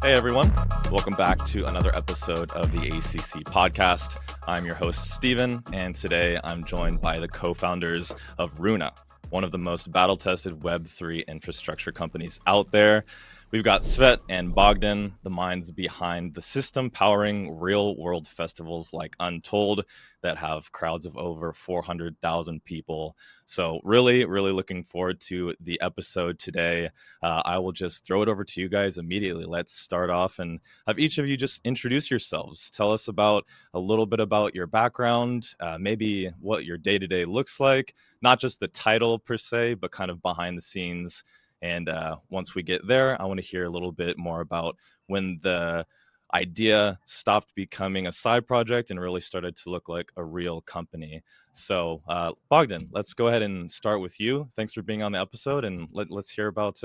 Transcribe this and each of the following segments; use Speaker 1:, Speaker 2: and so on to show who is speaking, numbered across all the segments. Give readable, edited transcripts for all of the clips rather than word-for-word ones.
Speaker 1: Hey everyone, welcome back to another episode of the ACC Podcast. I'm your host, Steven, and today I'm joined by the co-founders of Rhuna, one of the most battle-tested Web3 infrastructure companies out there. We've got Sveat and Bogdan, the minds behind the system powering real-world festivals like Untold that have crowds of over 400,000 people. So really looking forward to the episode today. I will just throw it over to you guys immediately. Let's start off and have each of you just introduce yourselves. Tell us about a little bit about your background, maybe what your day-to-day looks like, not just the title per se, but kind of behind the scenes. And once we get there, I want to hear a little bit more about when the idea stopped becoming a side project and really started to look like a real company. So, Bogdan, let's go ahead and start with you. Thanks for being on the episode, and let's hear about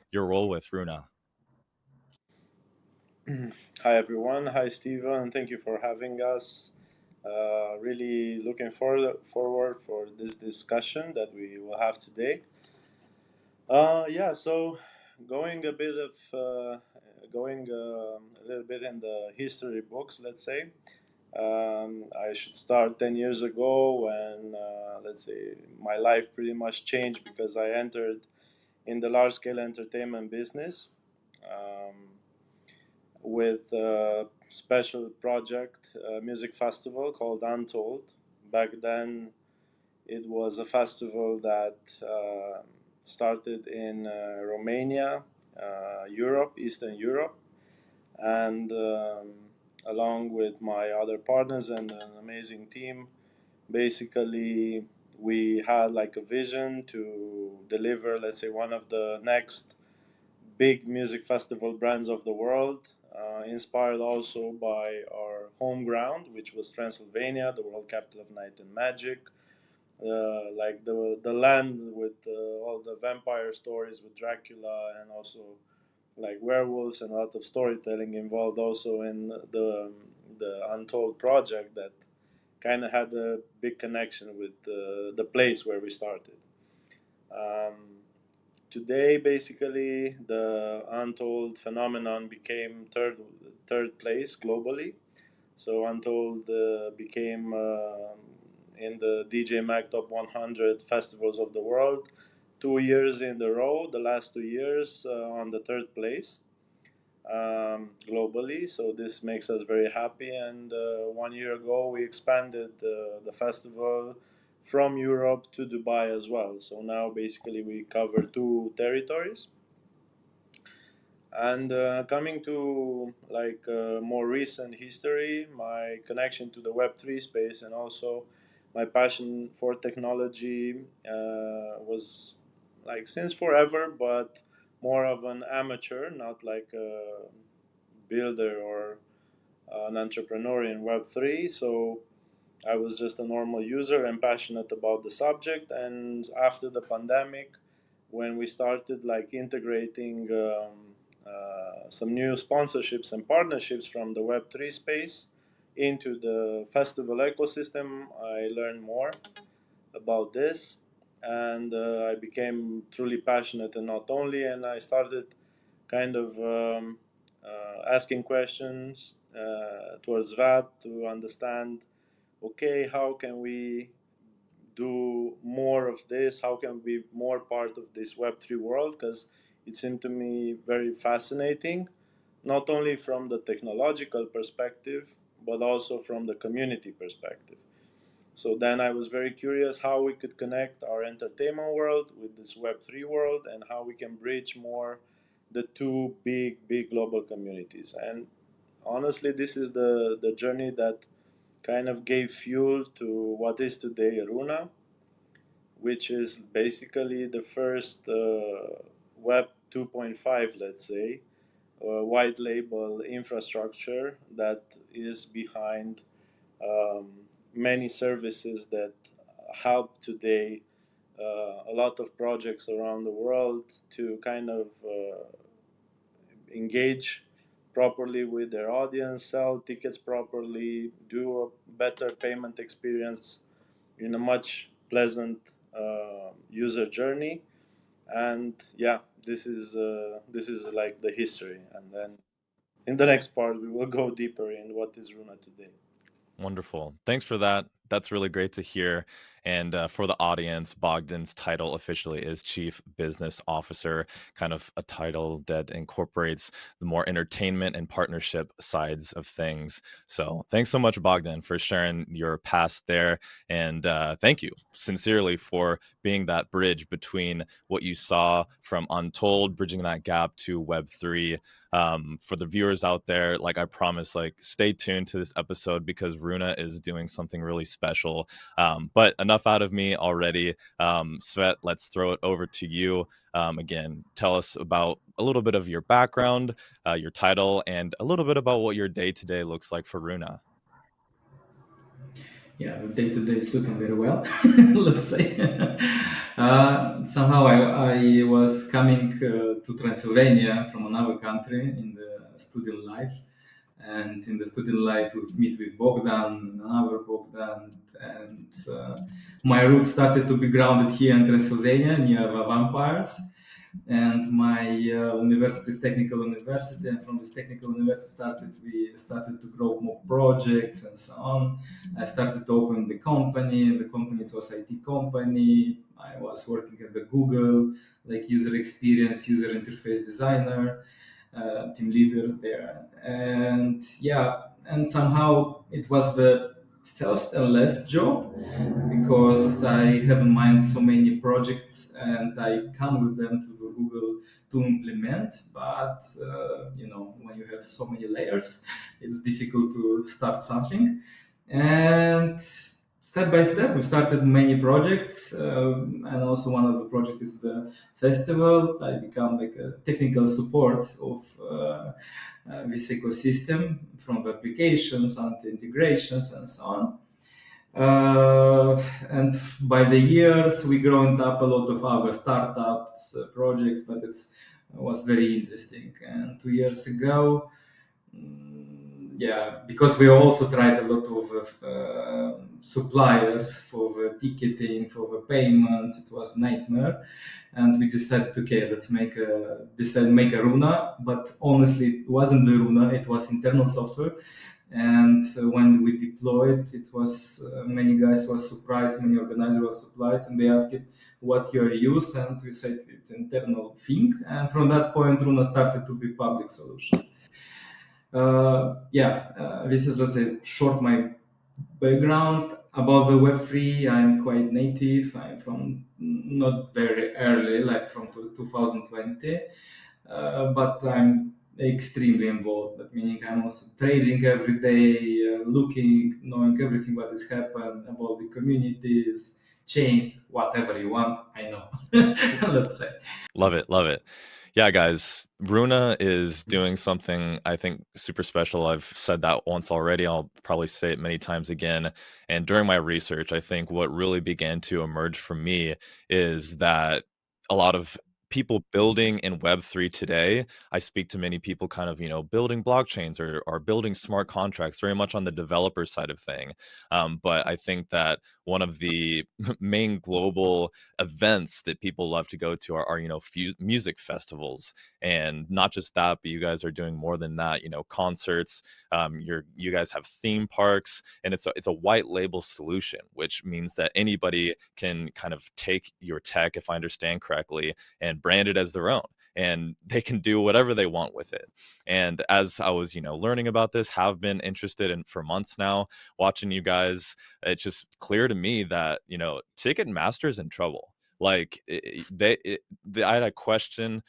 Speaker 1: your role with Rhuna.
Speaker 2: Hi everyone, hi Steven, and thank you for having us. Really looking forward for this discussion that we will have today. So going a bit of going a little bit in the history books, let's say. I should start 10 years ago when let's say my life pretty much changed because I entered in the large scale entertainment business. Um, with a special project, music festival called Untold. Back then, it was a festival that started in Romania, Europe, Eastern Europe, and along with my other partners and an amazing team, basically we had like a vision to deliver, let's say, one of the next big music festival brands of the world, inspired also by our home ground, which was Transylvania, the world capital of night and magic, like the land with all the vampire stories with Dracula, and also like werewolves, and a lot of storytelling involved also in the Untold project that kind of had a big connection with the place where we started. Um, Today, basically, the Untold phenomenon became third place globally. So Untold became in the DJ Mag Top 100 festivals of the world 2 years in a row. The last 2 years on the third place globally. So this makes us very happy. And 1 year ago, we expanded the festival from Europe to Dubai as well. So now basically we cover two territories. And coming to like more recent history, my connection to the Web3 space and also my passion for technology was like since forever, but more of an amateur, not like a builder or an entrepreneur in Web3. So I was just a normal user and passionate about the subject. And after the pandemic, when we started like integrating some new sponsorships and partnerships from the Web3 space into the festival ecosystem, I learned more about this, and I became truly passionate. And not only, and I started kind of asking questions towards that to understand, okay, how can we do more of this? How can we be more part of this Web3 world? Because it seemed to me very fascinating, not only from the technological perspective, but also from the community perspective. So then I was very curious how we could connect our entertainment world with this Web3 world and how we can bridge more the two big global communities. And honestly, this is the journey that kind of gave fuel to what is today Rhuna, which is basically the first Web 2.5, let's say, white label infrastructure that is behind many services that help today a lot of projects around the world to kind of engage properly with their audience, sell tickets properly, do a better payment experience in a much pleasant user journey. And yeah, this is like the history. And then in the next part, we will go deeper in what is Rhuna today.
Speaker 1: Wonderful. Thanks for that. That's really great to hear. And for the audience, Bogdan's title officially is Chief Business Officer, kind of a title that incorporates the more entertainment and partnership sides of things. So thanks so much, Bogdan, for sharing your past there. And thank you sincerely for being that bridge between what you saw from Untold, bridging that gap to Web3. For the viewers out there, like I promise, like stay tuned to this episode because Rhuna is doing something really special. But enough out of me already. Svet, let's throw it over to you. Again, tell us about a little bit of your background, your title, and a little bit about what your day-to-day looks like for Rhuna.
Speaker 3: Yeah, the day to day is looking very well, let's say. Somehow I was coming to Transylvania from another country in the student life. And in the student life, we meet with Bogdan, another Bogdan, and my roots started to be grounded here in Transylvania near the vampires. And my university is technical university, and from this technical university we started to grow more projects and so on. I started to open the company. The company was IT company. I was working at the Google, like user experience, user interface designer, team leader there. And yeah, and somehow it was the first and last job because I have in mind so many projects and I come with them to the Google to implement. But when you have so many layers, it's difficult to start something. And step by step, we started many projects, and also one of the projects is the festival. I become like a technical support of this ecosystem, from the applications and the integrations and so on. And by the years, we grown up a lot of our startups, projects, but it was very interesting. And 2 years ago, yeah, because we also tried a lot of suppliers for the ticketing, for the payments. It was nightmare, and we decided, okay, let's make a Rhuna. But honestly, it wasn't the Rhuna; it was internal software. And when we deployed, it was many guys were surprised, many organizers were surprised, and they asked it, what your use, and we said it's internal thing. And from that point, Rhuna started to be public solution. This is, let's say, short my background about the Web3. I'm quite native. I'm from not very early, like from 2020, but I'm extremely involved. That meaning I'm also trading every day, looking, knowing everything what has happened about the communities, chains, whatever you want. I know. Let's say.
Speaker 1: Love it. Love it. Yeah, guys, Rhuna is doing something I think super special. I've said that once already. I'll probably say it many times again. And during my research, I think what really began to emerge for me is that a lot of people building in Web3 today, I speak to many people kind of, building blockchains or building smart contracts, very much on the developer side of thing. But I think that one of the main global events that people love to go to are music festivals, and not just that, but you guys are doing more than that. Concerts. You guys have theme parks, and it's a white label solution, which means that anybody can kind of take your tech, if I understand correctly, and brand it as their own, and they can do whatever they want with it. And as I was learning about this, have been interested in for months now, watching you guys, it's just clear to me that Ticketmaster's in trouble. Like I had a question,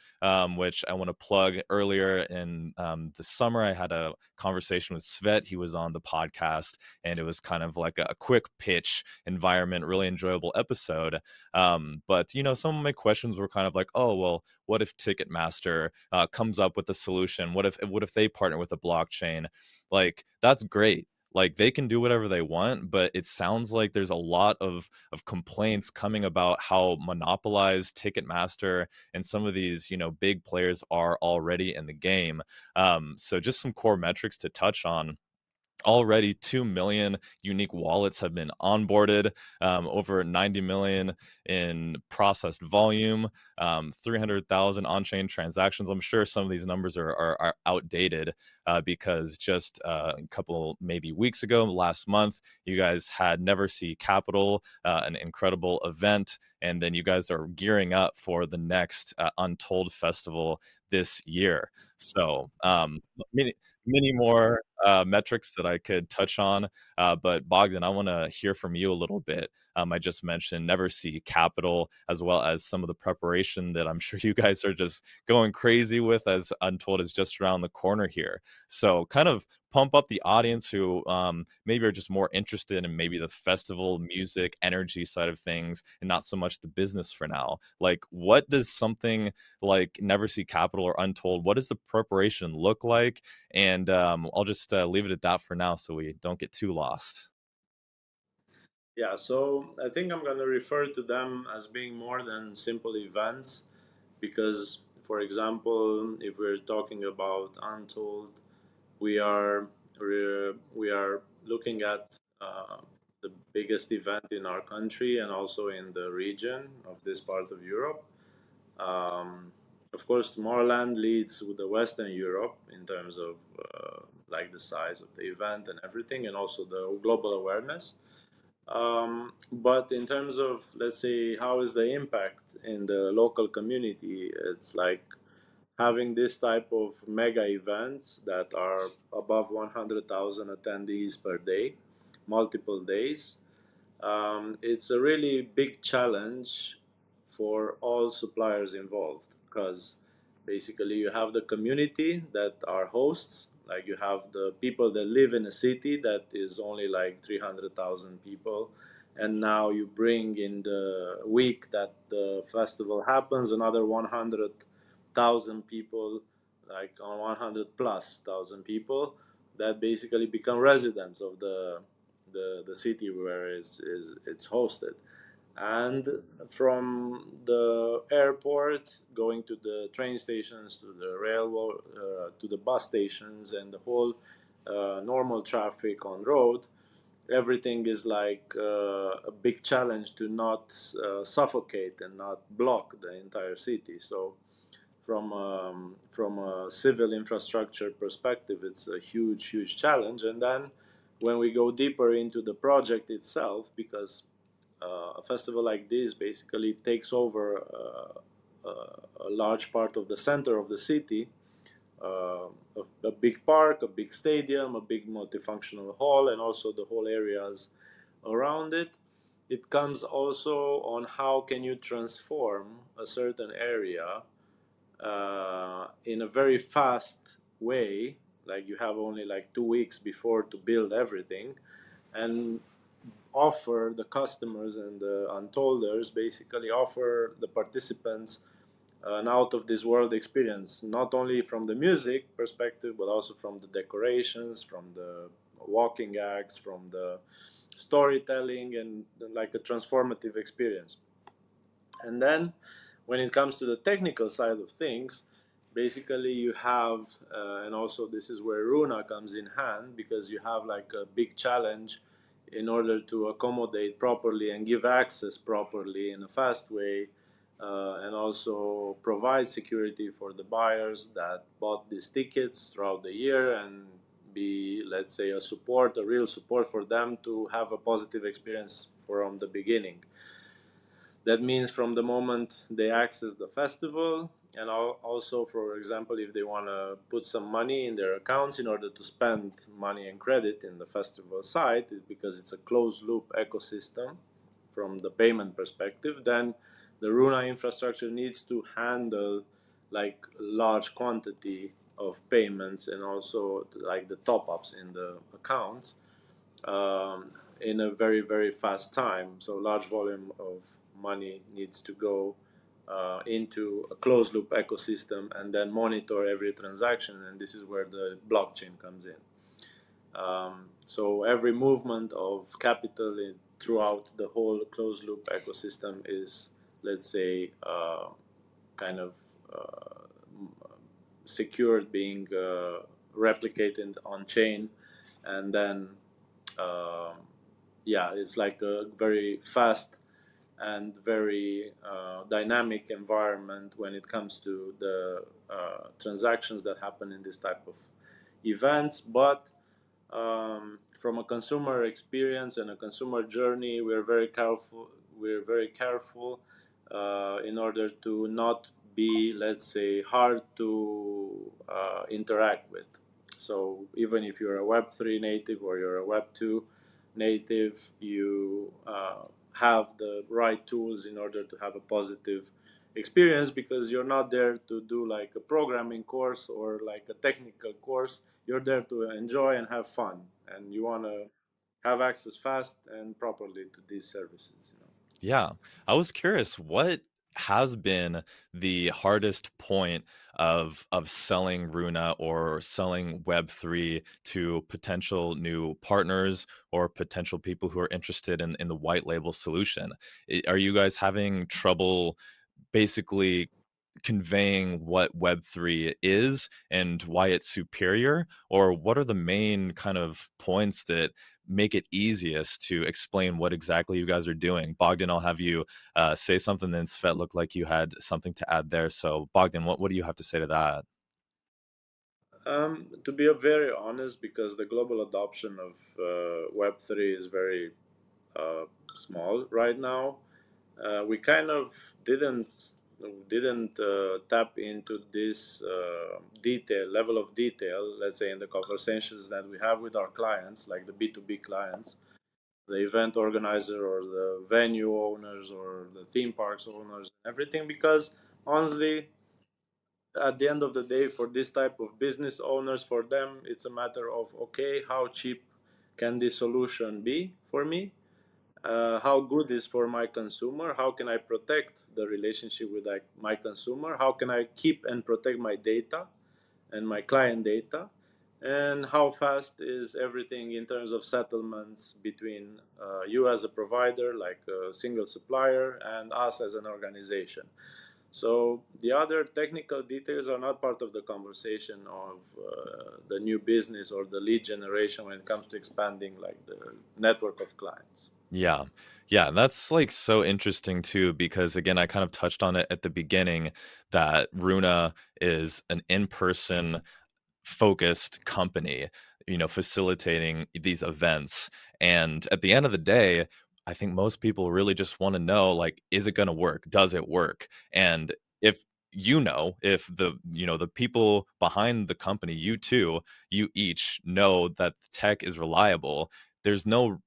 Speaker 1: which I want to plug. Earlier in the summer, I had a conversation with Sveat. He was on the podcast, and it was kind of like a quick pitch environment, really enjoyable episode. But some of my questions were kind of like, oh well, what if Ticketmaster comes up with a solution? What if they partner with a blockchain? Like, that's great. Like, they can do whatever they want, but it sounds like there's a lot of complaints coming about how monopolized Ticketmaster and some of these big players are already in the game. So just some core metrics to touch on. Already 2 million unique wallets have been onboarded, over 90 million in processed volume, 300,000 on-chain transactions. I'm sure some of these numbers are outdated because just a couple maybe weeks ago, last month, you guys had Never See Capital, an incredible event, and then you guys are gearing up for the next Untold Festival this year. So many more metrics that I could touch on. But Bogdan, I want to hear from you a little bit. I just mentioned Never See Capital, as well as some of the preparation that I'm sure you guys are just going crazy with, as Untold is just around the corner here. So, kind of pump up the audience who maybe are just more interested in maybe the festival music energy side of things and not so much the business for now. Like, what does something like Never See Capital or Untold, what does the preparation look like? And I'll just leave it at that for now so we don't get too lost.
Speaker 2: Yeah, so I think I'm going to refer to them as being more than simple events because, for example, if we're talking about Untold, we are we are looking at the biggest event in our country and also in the region of this part of Europe. Um, of course, Tomorrowland leads with the Western Europe in terms of like the size of the event and everything, and also the global awareness. But in terms of, let's say, how is the impact in the local community, it's like having this type of mega events that are above 100,000 attendees per day, multiple days. It's a really big challenge for all suppliers involved because basically you have the community that are hosts, like you have the people that live in a city that is only like 300,000 people, and now you bring in the week that the festival happens another 100,000 people, like on 100 plus thousand people that basically become residents of the city where it's hosted. And from the airport going to the train stations, to the railway, to the bus stations, and the whole normal traffic on road, everything is like a big challenge to not suffocate and not block the entire city. So from a civil infrastructure perspective, it's a huge challenge. And then when we go deeper into the project itself, because a festival like this basically takes over a large part of the center of the city, a big park, a big stadium, a big multifunctional hall, and also the whole areas around it. It comes also on how can you transform a certain area in a very fast way, like you have only like 2 weeks before to build everything, and offer the customers and the untolders, basically offer the participants an out of this world experience, not only from the music perspective but also from the decorations, from the walking acts, from the storytelling, and like a transformative experience. And then when it comes to the technical side of things, basically you have, and also this is where Rhuna comes in hand, because you have like a big challenge in order to accommodate properly and give access properly in a fast way, and also provide security for the buyers that bought these tickets throughout the year, and be, let's say, a real support for them to have a positive experience from the beginning. That means from the moment they access the festival, and also, for example, if they want to put some money in their accounts in order to spend money and credit in the festival site, because it's a closed loop ecosystem from the payment perspective, then the Runa infrastructure needs to handle like large quantity of payments and also like the top ups in the accounts in a very fast time. So large volume of money needs to go into a closed loop ecosystem and then monitor every transaction, and this is where the blockchain comes in. So every movement of capital throughout the whole closed loop ecosystem is, let's say, kind of secured, being replicated on chain and then um yeah, it's like a very fast and very dynamic environment when it comes to the transactions that happen in this type of events. But from a consumer experience and a consumer journey, we're very careful. We're very careful in order to not be, let's say, hard to interact with. So even if you're a Web3 native or you're a Web2 native, you have the right tools in order to have a positive experience, because you're not there to do like a programming course or like a technical course. You're there to enjoy and have fun, and you want to have access fast and properly to these services.
Speaker 1: Yeah. I was curious, what has been the hardest point of selling Runa or selling Web3 to potential new partners or potential people who are interested in the white label solution? Are you guys having trouble basically conveying what Web3 is and why it's superior? Or what are the main kind of points that make it easiest to explain what exactly you guys are doing? Bogdan, I'll have you say something, then Svet looked like you had something to add there. So Bogdan, what do you have to say to that?
Speaker 2: To be very honest, because the global adoption of Web3 is very small right now, we kind of didn't tap into this level of detail, let's say, in the conversations that we have with our clients, like the B2B clients, the event organizer or the venue owners or the theme parks owners, everything. Because honestly, at the end of the day, for this type of business owners, for them it's a matter of, okay, how cheap can this solution be for me, how good is for my consumer, how can I protect the relationship with my consumer, how can I keep and protect my data and my client data, and how fast is everything in terms of settlements between you as a provider, like a single supplier, and us as an organization. So the other technical details are not part of the conversation of the new business or the lead generation when it comes to expanding like the network of clients.
Speaker 1: Yeah. Yeah, that's like so interesting too, because again, I kind of touched on it at the beginning that Runa is an in-person focused company, facilitating these events. And at the end of the day, I think most people really just want to know, like, is it going to work? Does it work? And if if the people behind the company, you each know that the tech is reliable, there's no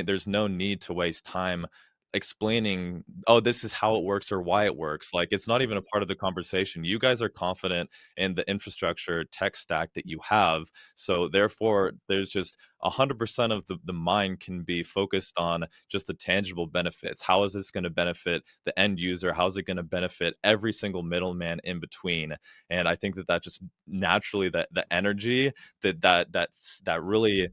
Speaker 1: there's no need to waste time explaining, oh, this is how it works or why it works. Like, it's not even a part of the conversation. You guys are confident in the infrastructure tech stack that you have. So therefore, there's just 100% of the mind can be focused on just the tangible benefits. How is this going to benefit the end user? How is it going to benefit every single middleman in between? And I think that just naturally, that the energy that really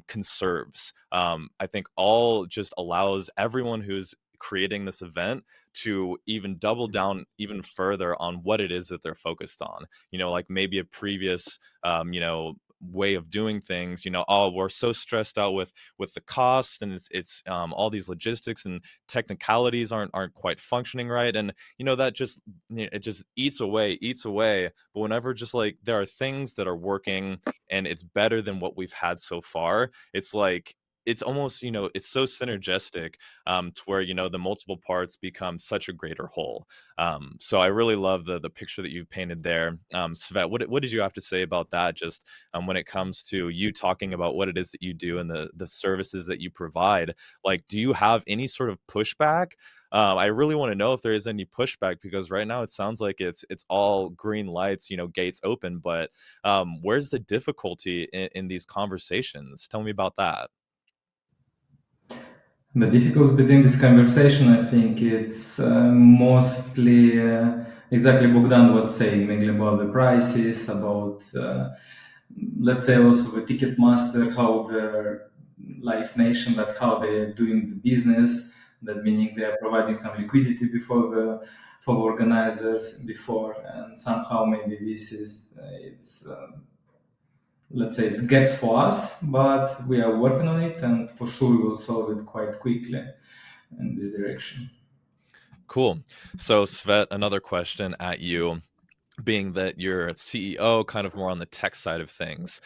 Speaker 1: conserves. I think all just allows everyone who's creating this event to even double down even further on what it is that they're focused on. Like maybe a previous way of doing things, oh, we're so stressed out with the costs, and it's all these logistics and technicalities aren't quite functioning right. And that just it just eats away. But whenever just like there are things that are working and it's better than what we've had so far, it's like it's almost it's so synergistic, to where the multiple parts become such a greater whole. So I really love the picture that you've painted there. Svet, what did you have to say about that, just when it comes to you talking about what it is that you do and the services that you provide? Like, do you have any sort of pushback? I really want to know if there is any pushback, because right now it sounds like it's all green lights, gates open. But where's the difficulty in these conversations? Tell me about that.
Speaker 3: The difficulties between this conversation, I think it's mostly exactly Bogdan was saying, mainly about the prices, about let's say also the Ticketmaster, how the Live Nation, that how they're doing the business. That meaning they are providing some liquidity before for the organizers before, and somehow maybe this is it's let's say it's gaps for us, but we are working on it, and for sure we will solve it quite quickly in this direction.
Speaker 1: Cool. So Svet, another question at you, being that you're CEO, kind of more on the tech side of things.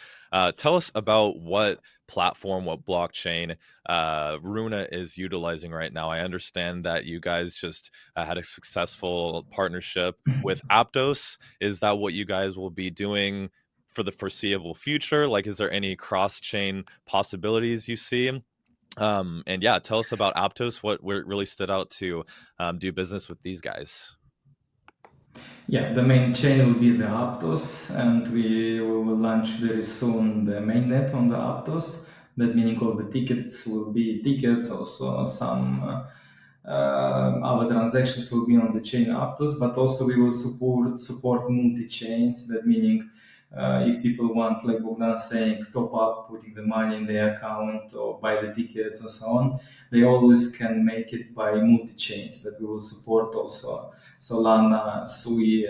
Speaker 1: Tell us about what platform, what blockchain Rhuna is utilizing right now. I understand that you guys just had a successful partnership with Aptos. Is that what you guys will be doing for the foreseeable future? Like, is there any cross-chain possibilities you see? And yeah, tell us about Aptos, what really stood out to do business with these guys.
Speaker 3: Yeah, the main chain will be the Aptos, and we will launch very soon the mainnet on the Aptos. That meaning all the tickets will be tickets, also some other transactions will be on the chain Aptos, but also we will support multi-chains. That meaning if people want, like Bogdan saying, top up, putting the money in their account or buy the tickets and so on, they always can make it by multi-chains that we will support also. Solana, Sui,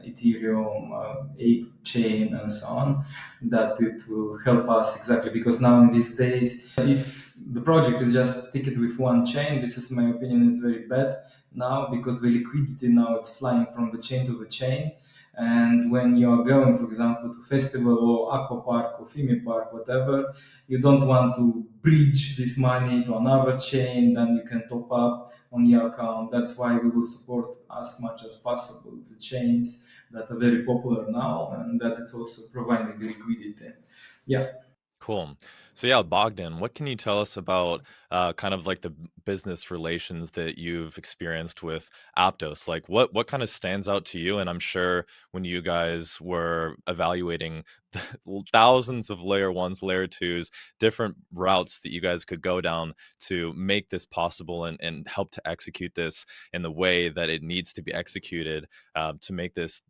Speaker 3: Ethereum, Ape chain, and so on, that it will help us exactly because now in these days, if the project is just stick it with one chain, this is my opinion, it's very bad now because the liquidity now it's flying from the chain to the chain. And when you are going, for example, to festival or aqua park or theme park, whatever, you don't want to bridge this money to another chain, then you can top up on your account. That's why we will support as much as possible the chains that are very popular now and that is also providing the liquidity. Yeah.
Speaker 1: Cool. So yeah, Bogdan, what can you tell us about kind of like the business relations that you've experienced with Aptos? Like what kind of stands out to you? And I'm sure when you guys were evaluating thousands of layer ones, layer twos, different routes that you guys could go down to make this possible and help to execute this in the way that it needs to be executed, to make this,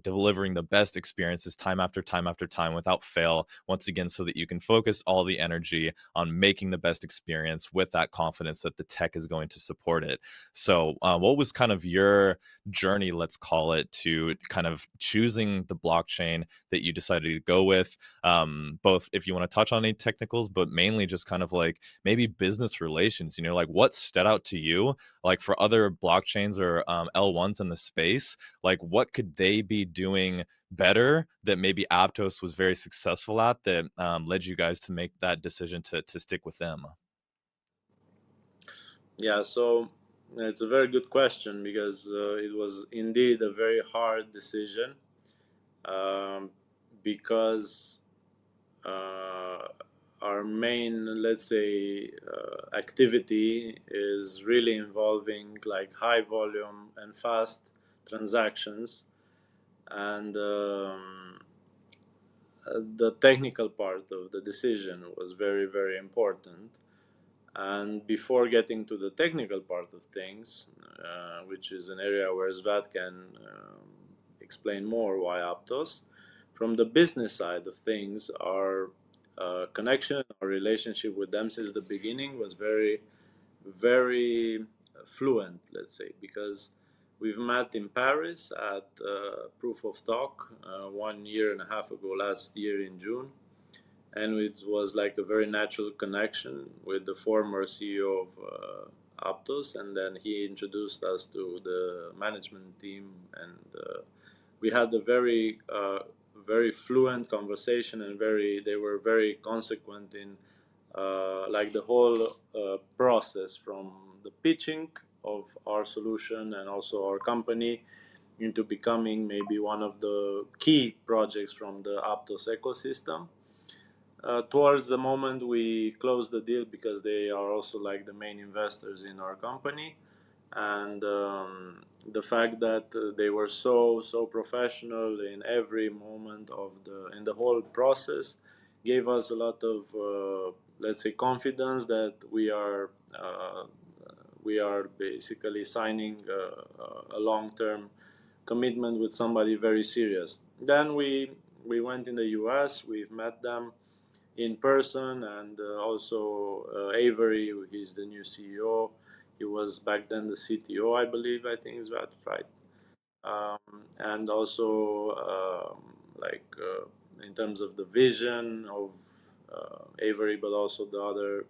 Speaker 1: delivering the best experiences time after time after time without fail, once again, so that you can focus all the energy on making the best experience with that confidence that the tech is going to support it. So what was kind of your journey, let's call it, to kind of choosing the blockchain that you decided to go with, both if you want to touch on any technicals, but mainly just kind of like maybe business relations, like what stood out to you, like for other blockchains or L1s in the space, like what could they be doing better that maybe Aptos was very successful at that led you guys to make that decision to stick with them?
Speaker 2: Yeah, so it's a very good question because it was indeed a very hard decision, um, because uh, our main, let's say, activity is really involving like high volume and fast transactions, and the technical part of the decision was very, very important. And before getting to the technical part of things, which is an area where Sveat can explain more why Aptos, from the business side of things, our connection, our relationship with them since the beginning was very, very fluent, let's say, because we've met in Paris at Proof of Talk 1.5 years ago, last year in June, and it was like a very natural connection with the former CEO of Aptos, and then he introduced us to the management team, and we had a very very fluent conversation, and they were very consequent in like the whole process from the pitching of our solution and also our company into becoming maybe one of the key projects from the Aptos ecosystem. Towards the moment we closed the deal, because they are also like the main investors in our company, and the fact that they were so professional in every moment of the whole process gave us a lot of let's say confidence that we are basically signing a long-term commitment with somebody very serious. Then we went in the US, we've met them in person, and also Avery, he's the new CEO. He was back then the CTO, I believe. I think is that right? And also like in terms of the vision of Avery, but also the other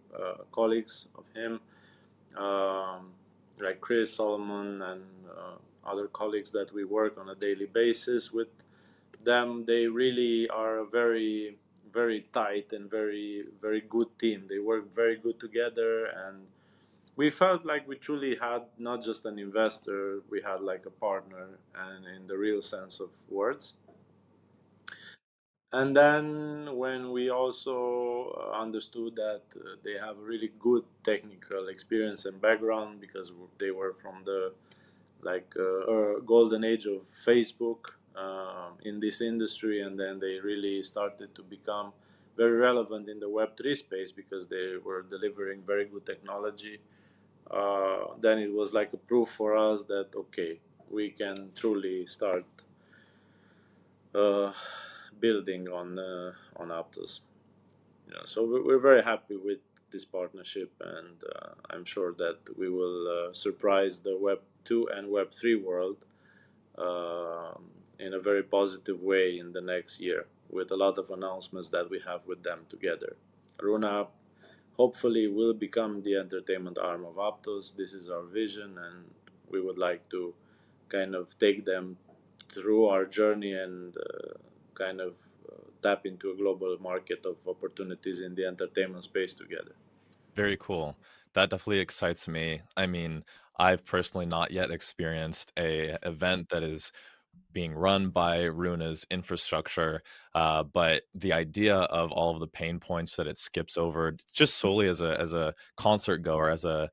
Speaker 2: colleagues of him, like Chris, Solomon, and other colleagues that we work on a daily basis with them. They really are a very, very tight and very, very good team. They work very good together, and we felt like we truly had not just an investor, we had like a partner, and in the real sense of words. And then when we also understood that they have a really good technical experience and background, because they were from the golden age of Facebook in this industry, and then they really started to become very relevant in the Web3 space because they were delivering very good technology. Then it was like a proof for us that okay, we can truly start building on Aptos. So we're very happy with this partnership, and I'm sure that we will surprise the Web 2 and Web 3 world in a very positive way in the next year, with a lot of announcements that we have with them together. Rhuna hopefully will become the entertainment arm of Aptos. This is our vision, and we would like to kind of take them through our journey and kind of tap into a global market of opportunities in the entertainment space together.
Speaker 1: Very cool. That definitely excites me. I mean, I've personally not yet experienced a event that is being run by Rhuna's infrastructure, but the idea of all of the pain points that it skips over, just solely as a concert goer, as an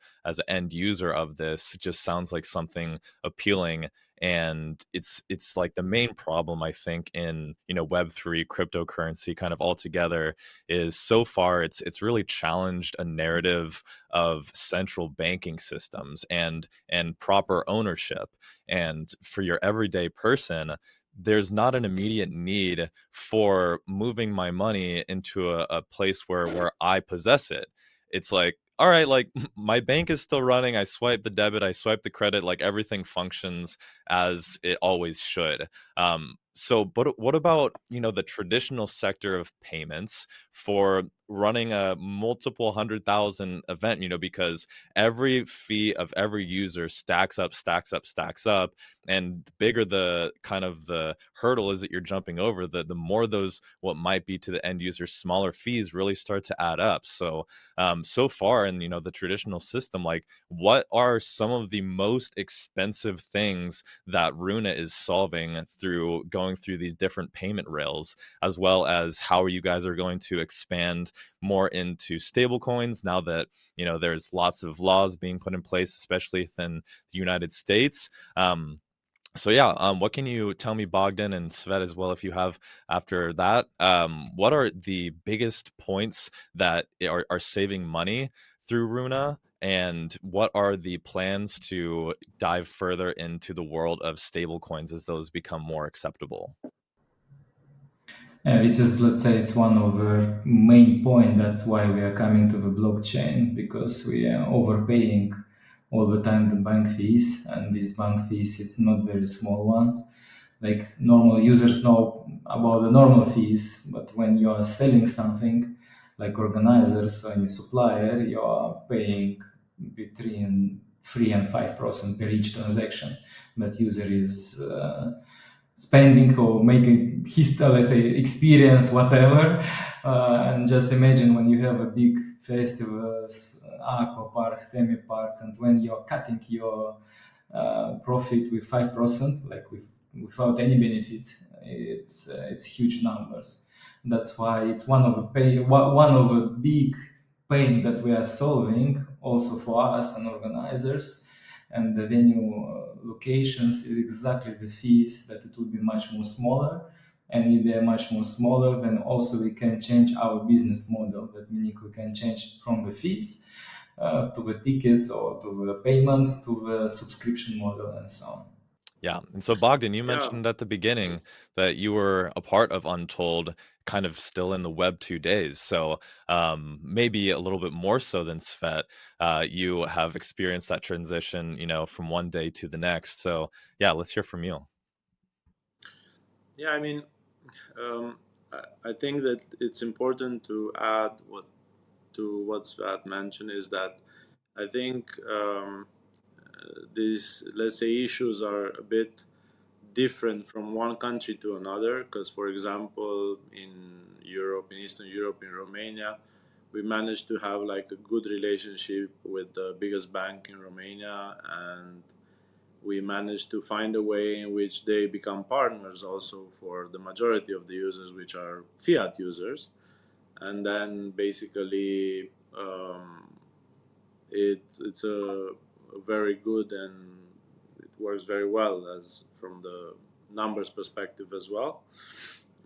Speaker 1: end user of this, just sounds like something appealing. And it's like the main problem, I think, in Web3 cryptocurrency kind of altogether, is so far it's really challenged a narrative of central banking systems and proper ownership. And for your everyday person, there's not an immediate need for moving my money into a place where I possess it. It's like, all right, like my bank is still running. I swipe the debit, I swipe the credit, like everything functions as it always should. But what about, the traditional sector of payments for running a multiple 100,000 event, because every fee of every user stacks up, stacks up, stacks up. And the bigger the kind of the hurdle is that you're jumping over, the more those, what might be to the end user, smaller fees really start to add up. So so far in the traditional system, like what are some of the most expensive things that Rhuna is solving through going through these different payment rails, as well as how you guys are going to expand more into stablecoins now that there's lots of laws being put in place, especially within the United States. So yeah, what can you tell me, Bogdan and Svet, as well, if you have after that? What are the biggest points that are saving money through Rhuna, and what are the plans to dive further into the world of stablecoins as those become more acceptable?
Speaker 3: This is, let's say, it's one of the main point. That's why we are coming to the blockchain, because we are overpaying all the time the bank fees, and these bank fees, it's not very small ones. Like normal users know about the normal fees, but when you are selling something, like organizers or any supplier, you are paying between 3 and 5% per each transaction that user is spending or making his, let's say, experience, whatever. And just imagine when you have a big festivals, aqua parks, theme parks, and when you're cutting your profit with 5%, like without any benefits, it's huge numbers. That's why it's one of the big pain that we are solving also for us and organizers and the venue locations is exactly the fees, that it will be much more smaller. And if they are much more smaller, then also we can change our business model. That meaning we can change from the fees to the tickets or to the payments to the subscription model and so on.
Speaker 1: Yeah. And so, Bogdan, you
Speaker 2: Yeah.
Speaker 1: mentioned at the beginning that you were a part of Untold, kind of still in the Web 2 days. So maybe a little bit more so than Svet, you have experienced that transition, from one day to the next. So yeah, let's hear from you.
Speaker 2: Yeah, I mean, um, I think that it's important to add what Sveat mentioned is that I think these, let's say, issues are a bit different from one country to another. Because, for example, in Europe, in Eastern Europe, in Romania, we managed to have like a good relationship with the biggest bank in Romania, and we managed to find a way in which they become partners also for the majority of the users, which are fiat users. And then basically it's a very good, and it works very well as from the numbers perspective as well.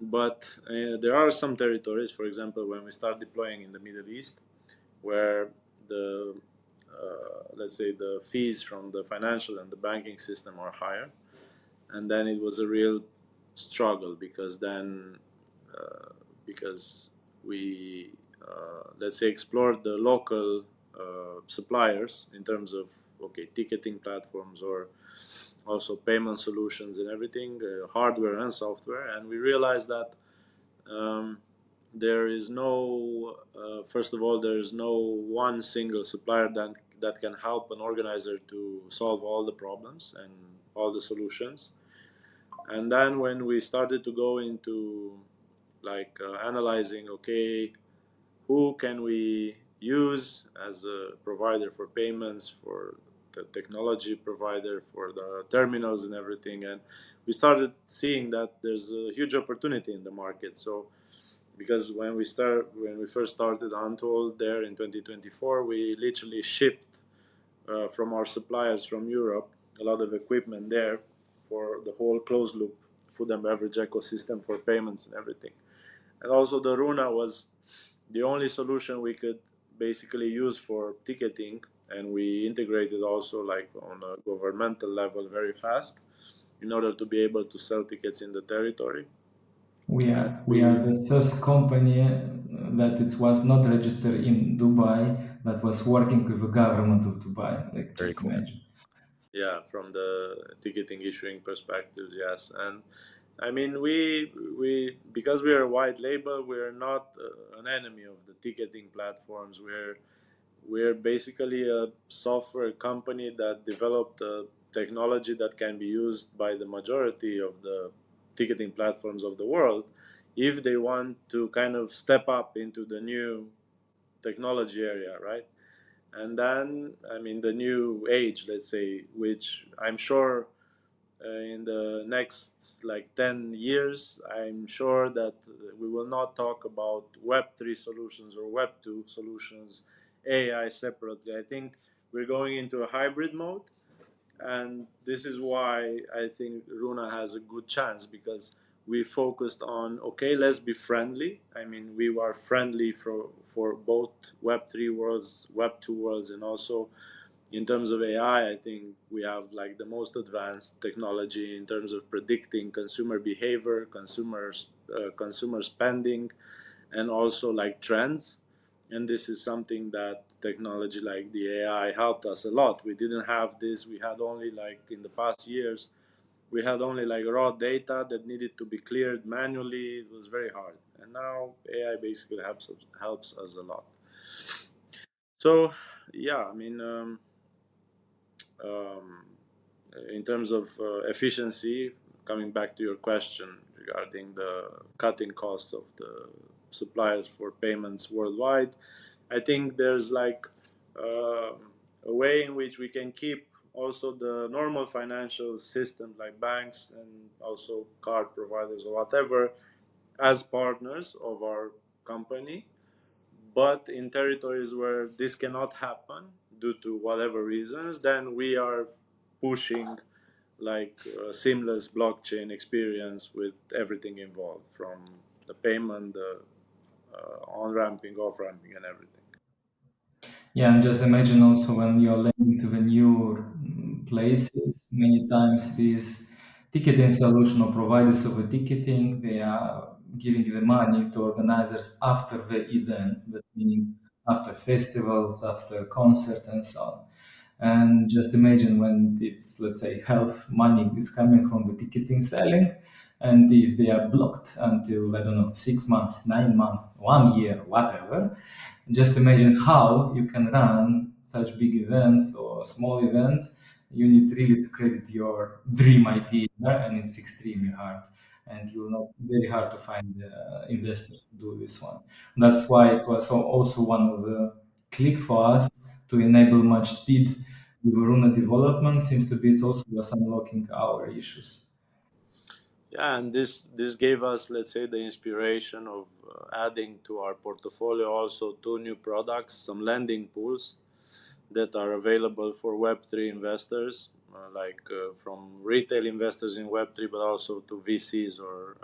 Speaker 2: But there are some territories, for example, when we start deploying in the Middle East, where the let's say the fees from the financial and the banking system are higher, and then it was a real struggle because then because we let's say explored the local suppliers in terms of ticketing platforms or also payment solutions and everything, hardware and software, and we realized that there is no first of all there is no one single supplier that can help an organizer to solve all the problems and all the solutions. And then when we started to go into like analyzing, who can we use as a provider for payments, for the technology provider, for the terminals and everything, and we started seeing that there's a huge opportunity in the market. So because when we first started Untold there in 2024, we literally shipped from our suppliers from Europe a lot of equipment there for the whole closed loop food and beverage ecosystem for payments and everything. And also the Rhuna was the only solution we could basically use for ticketing, and we integrated also like on a governmental level very fast in order to be able to sell tickets in the territory.
Speaker 3: We are the first company that it was not registered in Dubai that was working with the government of Dubai. Like,
Speaker 1: Very
Speaker 3: just
Speaker 1: cool.
Speaker 3: imagine.
Speaker 2: Yeah, from the ticketing issuing perspective, yes. And I mean, we because we are a white label, we are not an enemy of the ticketing platforms. We're basically a software company that developed a technology that can be used by the majority of the ticketing platforms of the world if they want to kind of step up into the new technology area, right? And then, I mean, the new age, let's say, which I'm sure in the next like 10 years, I'm sure that we will not talk about Web3 solutions or Web2 solutions, AI separately. I think we're going into a hybrid mode. And this is why I think Rhuna has a good chance, because we focused on, let's be friendly. I mean, we are friendly for both Web3 worlds, Web2 worlds, and also in terms of AI, I think we have like the most advanced technology in terms of predicting consumer behavior, consumer spending, and also like trends. And this is something that technology like the AI helped us a lot. We didn't have this. We had only like in the past years, we had only like raw data that needed to be cleared manually. It was very hard. And now AI basically helps us a lot. So yeah, I mean, um, in terms of efficiency, coming back to your question regarding the cutting costs of the suppliers for payments worldwide, I think there's like a way in which we can keep also the normal financial system like banks and also card providers or whatever as partners of our company, but in territories where this cannot happen due to whatever reasons, then we are pushing like a seamless blockchain experience with everything involved, from the payment, the on ramping, off ramping, and everything.
Speaker 3: Yeah, and just imagine also when you're landing to the new places, many times these ticketing solution or providers of the ticketing, they are giving the money to organizers after the event, that meaning after festivals, after concert and so on. And just imagine when it's, let's say, half money is coming from the ticketing selling, And if they are blocked until, I don't know, 6 months, 9 months, 1 year, whatever, just imagine how you can run such big events or small events. You need really to credit your dream idea, and it's extremely hard. And you will not very hard to find investors to do this one. That's why it was also one of the click for us to enable much speed with Rhuna development. Seems to be it's also was unlocking our issues.
Speaker 2: Yeah, and this gave us, let's say, the inspiration of adding to our portfolio also two new products, some lending pools that are available for Web3 investors, from retail investors in Web3, but also to VCs or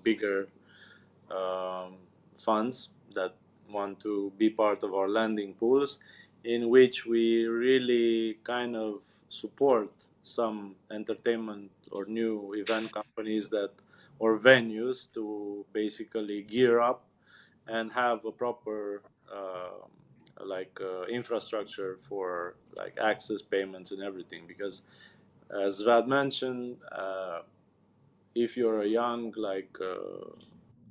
Speaker 2: bigger um, funds that want to be part of our lending pools, in which we really kind of support some entertainment or new event companies that or venues to basically gear up and have a proper infrastructure for like access payments and everything, because as Vad mentioned, if you're a young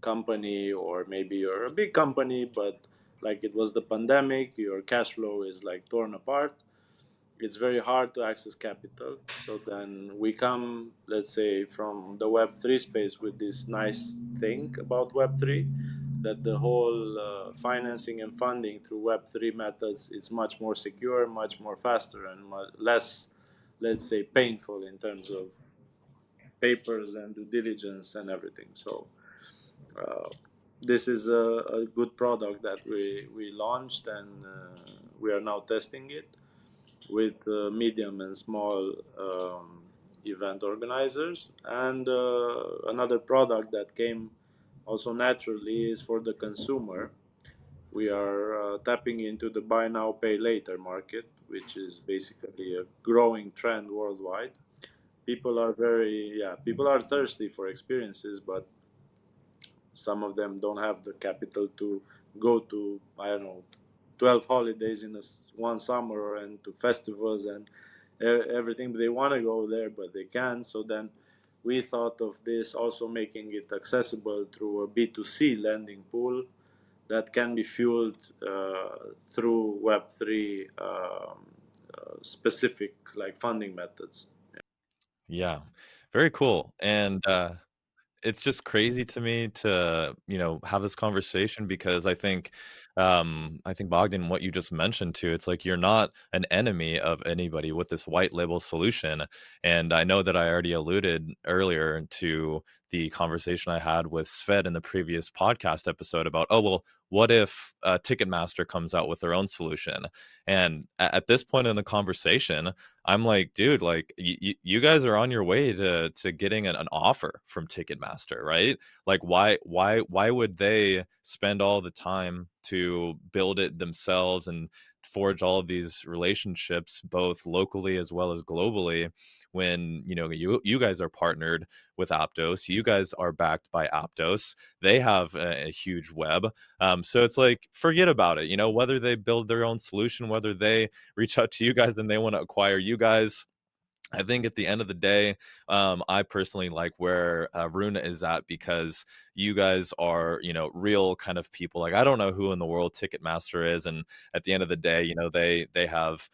Speaker 2: company, or maybe you're a big company, but like it was the pandemic, your cash flow is like torn apart, it's very hard to access capital. So then we come, let's say, from the Web3 space with this nice thing about Web3, that the whole financing and funding through Web3 methods is much more secure, much more faster, and less, let's say, painful in terms of papers and due diligence and everything. So uh, this is a good product that we launched, and we are now testing it with medium and small event organizers. And another product that came also naturally is for the consumer. We are tapping into the buy now, pay later market, which is basically a growing trend worldwide. People are thirsty for experiences, but some of them don't have the capital to go to, I don't know, 12 holidays in one summer, and to festivals and everything. They want to go there, but they can't. So then we thought of this also making it accessible through a B2C lending pool that can be fueled through Web3 specific like funding methods.
Speaker 1: Yeah, very cool. And it's just crazy to me to, have this conversation because I think Bogdan, what you just mentioned too, it's like you're not an enemy of anybody with this white label solution. And I know that I already alluded earlier to the conversation I had with Svet in the previous podcast episode about, oh, well, what if Ticketmaster comes out with their own solution? And at this point in the conversation, I'm like, dude, like you guys are on your way to getting an offer from Ticketmaster, right? Like, why would they spend all the time to build it themselves and forge all of these relationships, both locally as well as globally, when you guys are partnered with Aptos, you guys are backed by Aptos, they have a huge web, so it's like, forget about it, whether they build their own solution, whether they reach out to you guys and they want to acquire you guys. I think at the end of the day, I personally like where Rhuna is at, because you guys are, real kind of people. Like, I don't know who in the world Ticketmaster is, and at the end of the day, they have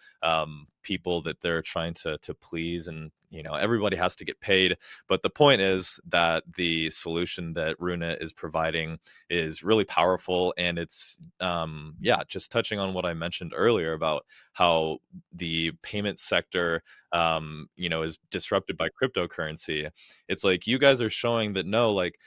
Speaker 1: people that they're trying to please, and everybody has to get paid. But the point is that the solution that Rhuna is providing is really powerful, and it's yeah, just touching on what I mentioned earlier about how the payment sector is disrupted by cryptocurrency. It's like you guys are showing that no, like,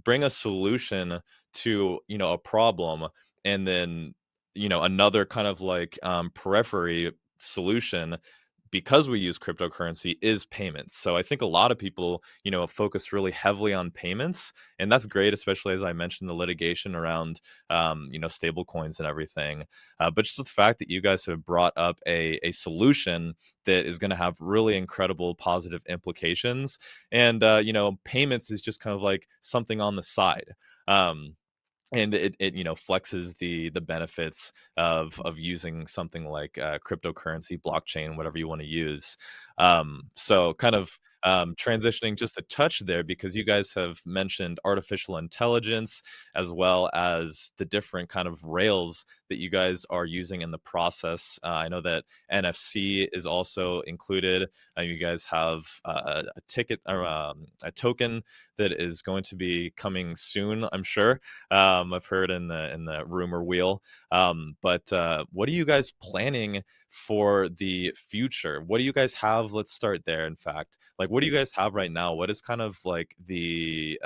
Speaker 1: bring a solution to a problem, and then another kind of like periphery solution, because we use cryptocurrency, is payments. So I think a lot of people focus really heavily on payments, and that's great, especially as I mentioned the litigation around stable coins and everything, but just the fact that you guys have brought up a solution that is going to have really incredible positive implications. And payments is just kind of like something on the side. And it flexes the benefits of using something like cryptocurrency, blockchain, whatever you want to use. So kind of transitioning just a touch there, because you guys have mentioned artificial intelligence as well as the different kind of rails that you guys are using in the process. I know that NFC is also included. You guys have a ticket or a token that is going to be coming soon, I'm sure. I've heard in the rumor wheel. But what are you guys planning for the future? What do you guys have? Let's start there. In fact, like, what do you guys have right now? What is kind of like the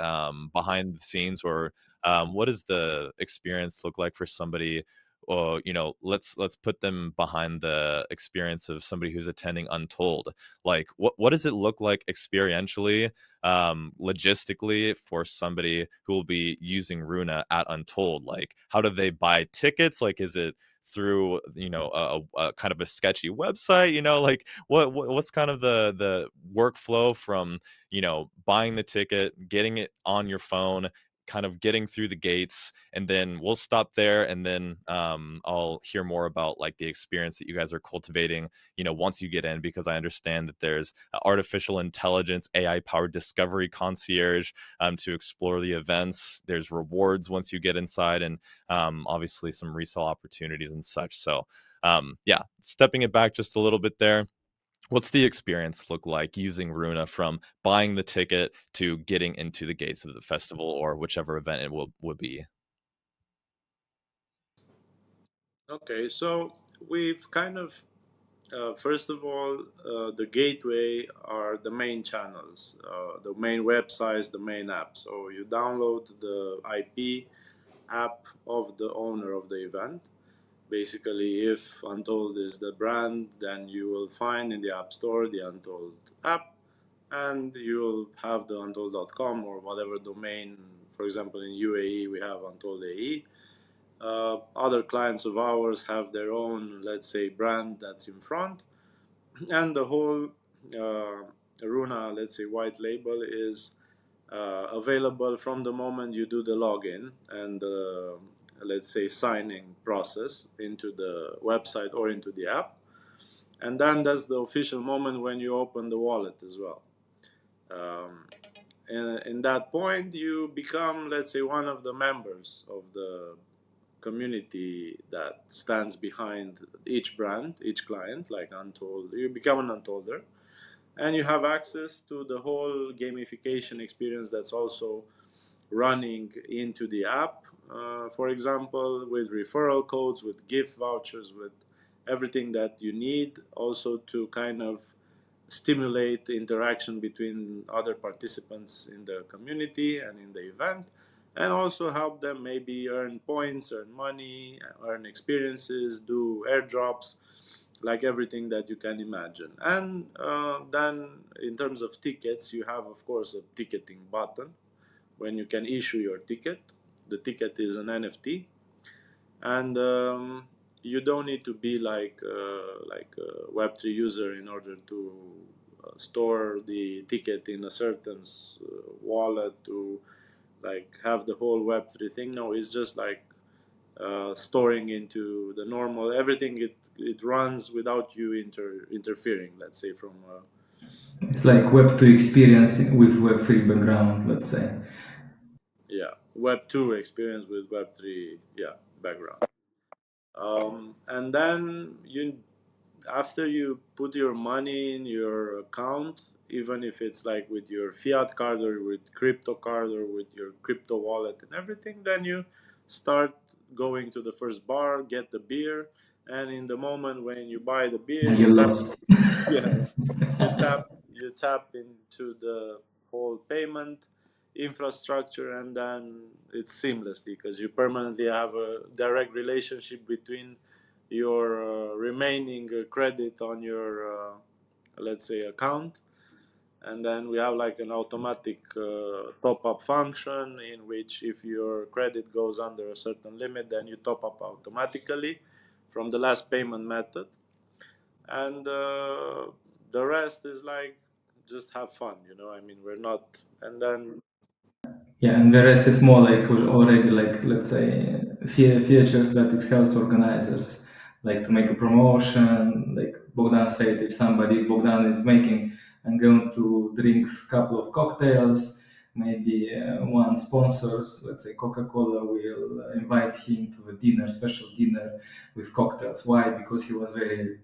Speaker 1: behind the scenes, or what does the experience look like for somebody? Or, let's put them behind the experience of somebody who's attending Untold. Like, what does it look like experientially, logistically, for somebody who will be using Rhuna at Untold? Like, how do they buy tickets? Like, is it through a kind of a sketchy website? Like, what's kind of the workflow from buying the ticket, getting it on your phone, kind of getting through the gates, and then we'll stop there, and then I'll hear more about like the experience that you guys are cultivating once you get in, because I understand that there's artificial intelligence, AI powered discovery concierge to explore the events. There's rewards once you get inside, and obviously some resale opportunities and such. So yeah, stepping it back just a little bit there, what's the experience look like using Rhuna from buying the ticket to getting into the gates of the festival or whichever event it would be?
Speaker 2: Okay, so we've kind of first of all, the gateway are the main channels, the main websites, the main app. So you download the IP app of the owner of the event. Basically, if Untold is the brand, then you will find in the App Store the Untold app, and you will have the untold.com or whatever domain. For example, in UAE, we have Untold AE. Other clients of ours have their own, let's say, brand that's in front, and the whole Rhuna, let's say, white label is available from the moment you do the login and let's say signing process into the website or into the app, and then that's the official moment when you open the wallet as well. And in that point, you become, let's say, one of the members of the community that stands behind each brand, each client, like Untold. You become an Untolder, and you have access to the whole gamification experience that's also running into the app. For example, with referral codes, with gift vouchers, with everything that you need, also to kind of stimulate interaction between other participants in the community and in the event, and also help them maybe earn points, earn money, earn experiences, do airdrops, like everything that you can imagine. And then in terms of tickets, you have, of course, a ticketing button when you can issue your ticket. The ticket is an NFT, and you don't need to be like a Web3 user in order to store the ticket in a certain wallet to like have the whole Web3 thing. No, it's just like storing into the normal everything. It runs without you interfering, let's say, from
Speaker 3: It's like Web2 experience with Web3 background, let's say.
Speaker 2: yeah, Web2 experience with Web3 background. And then after you put your money in your account, even if it's like with your fiat card or with crypto card or with your crypto wallet and everything, then you start going to the first bar, get the beer, and in the moment when you buy the beer,
Speaker 3: And you lost.
Speaker 2: yeah, you tap into the whole payment infrastructure, and then it's seamlessly because you permanently have a direct relationship between your remaining credit on your let's say account, and then we have like an automatic top-up function in which if your credit goes under a certain limit, then you top up automatically from the last payment method, and the rest is like just have fun, I mean, we're not. And then
Speaker 3: Yeah, and the rest it's more like already like, let's say, features that it helps organizers, like to make a promotion. Like Bogdan said, if Bogdan is making and going to drink a couple of cocktails. Maybe one sponsors, let's say Coca-Cola, will invite him to a dinner, special dinner with cocktails. Why? Because he was very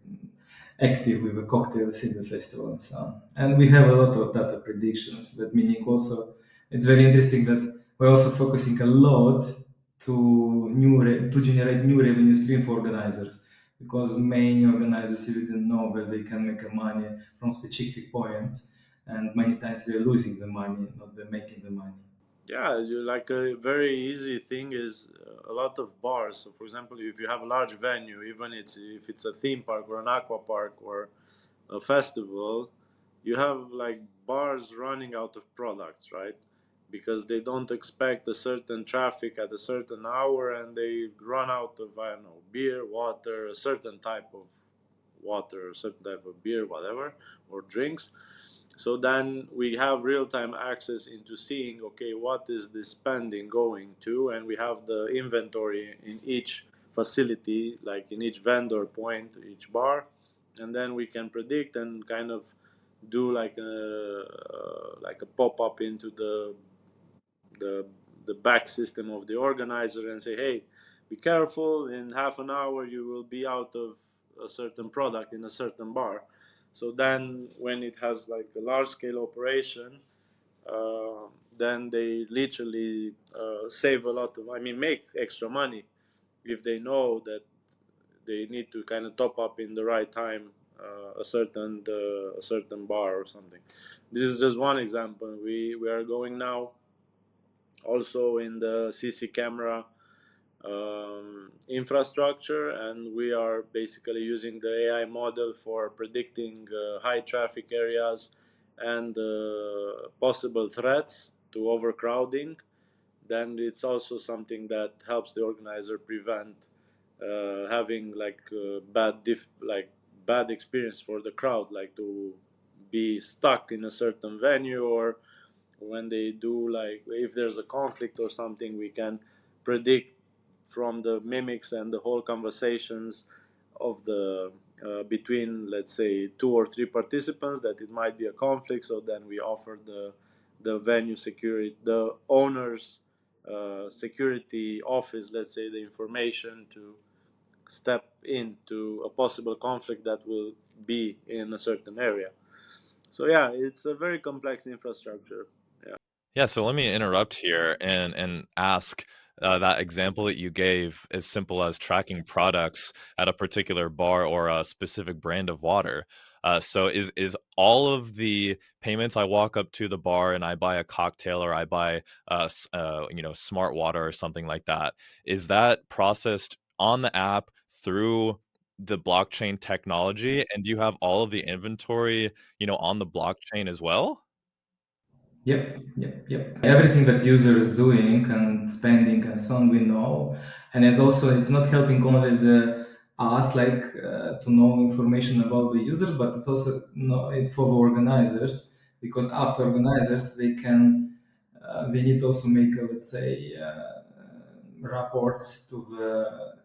Speaker 3: active with the cocktails in the festival and so on. And we have a lot of data predictions. That meaning also, it's very interesting that we're also focusing a lot to generate new revenue stream for organizers, because many organizers didn't know that they can make a money from specific points, and many times they're losing the money, not they're making the money.
Speaker 2: Yeah, you like a very easy thing is a lot of bars. So, for example, if you have a large venue, even if it's a theme park or an aqua park or a festival, you have like bars running out of products, right? Because they don't expect a certain traffic at a certain hour, and they run out of, I don't know, beer, water, a certain type of water, a certain type of beer, whatever, or drinks. So then we have real-time access into seeing, okay, what is the spending going to, and we have the inventory in each facility, like in each vendor point, each bar, and then we can predict and kind of do like a pop-up into the the back system of the organizer and say, hey, be careful, in half an hour you will be out of a certain product in a certain bar. So then when it has like a large scale operation, then they literally save a lot of, I mean, make extra money if they know that they need to kind of top up in the right time a certain bar or something. This is just one example. We are going now also in the CC camera infrastructure, and we are basically using the AI model for predicting high traffic areas and possible threats to overcrowding. Then it's also something that helps the organizer prevent having like bad experience for the crowd, like to be stuck in a certain venue, or when they do, like if there's a conflict or something, we can predict from the mimics and the whole conversations of the between, let's say, two or three participants, that it might be a conflict. So then we offer the venue security, the owner's security office, let's say, the information to step into a possible conflict that will be in a certain area. So yeah, it's a very complex infrastructure. Yeah.
Speaker 1: Yeah, so let me interrupt here and ask that example that you gave, as simple as tracking products at a particular bar or a specific brand of water. So is all of the payments, I walk up to the bar and I buy a cocktail or I buy smart water or something like that, is that processed on the app through the blockchain technology? And do you have all of the inventory, on the blockchain as well?
Speaker 3: Yep. Everything that user is doing and spending and so on, we know, and it also it's not helping only the us like to know information about the user, but it's also it's for the organizers, because after organizers they need to also make let's say reports to the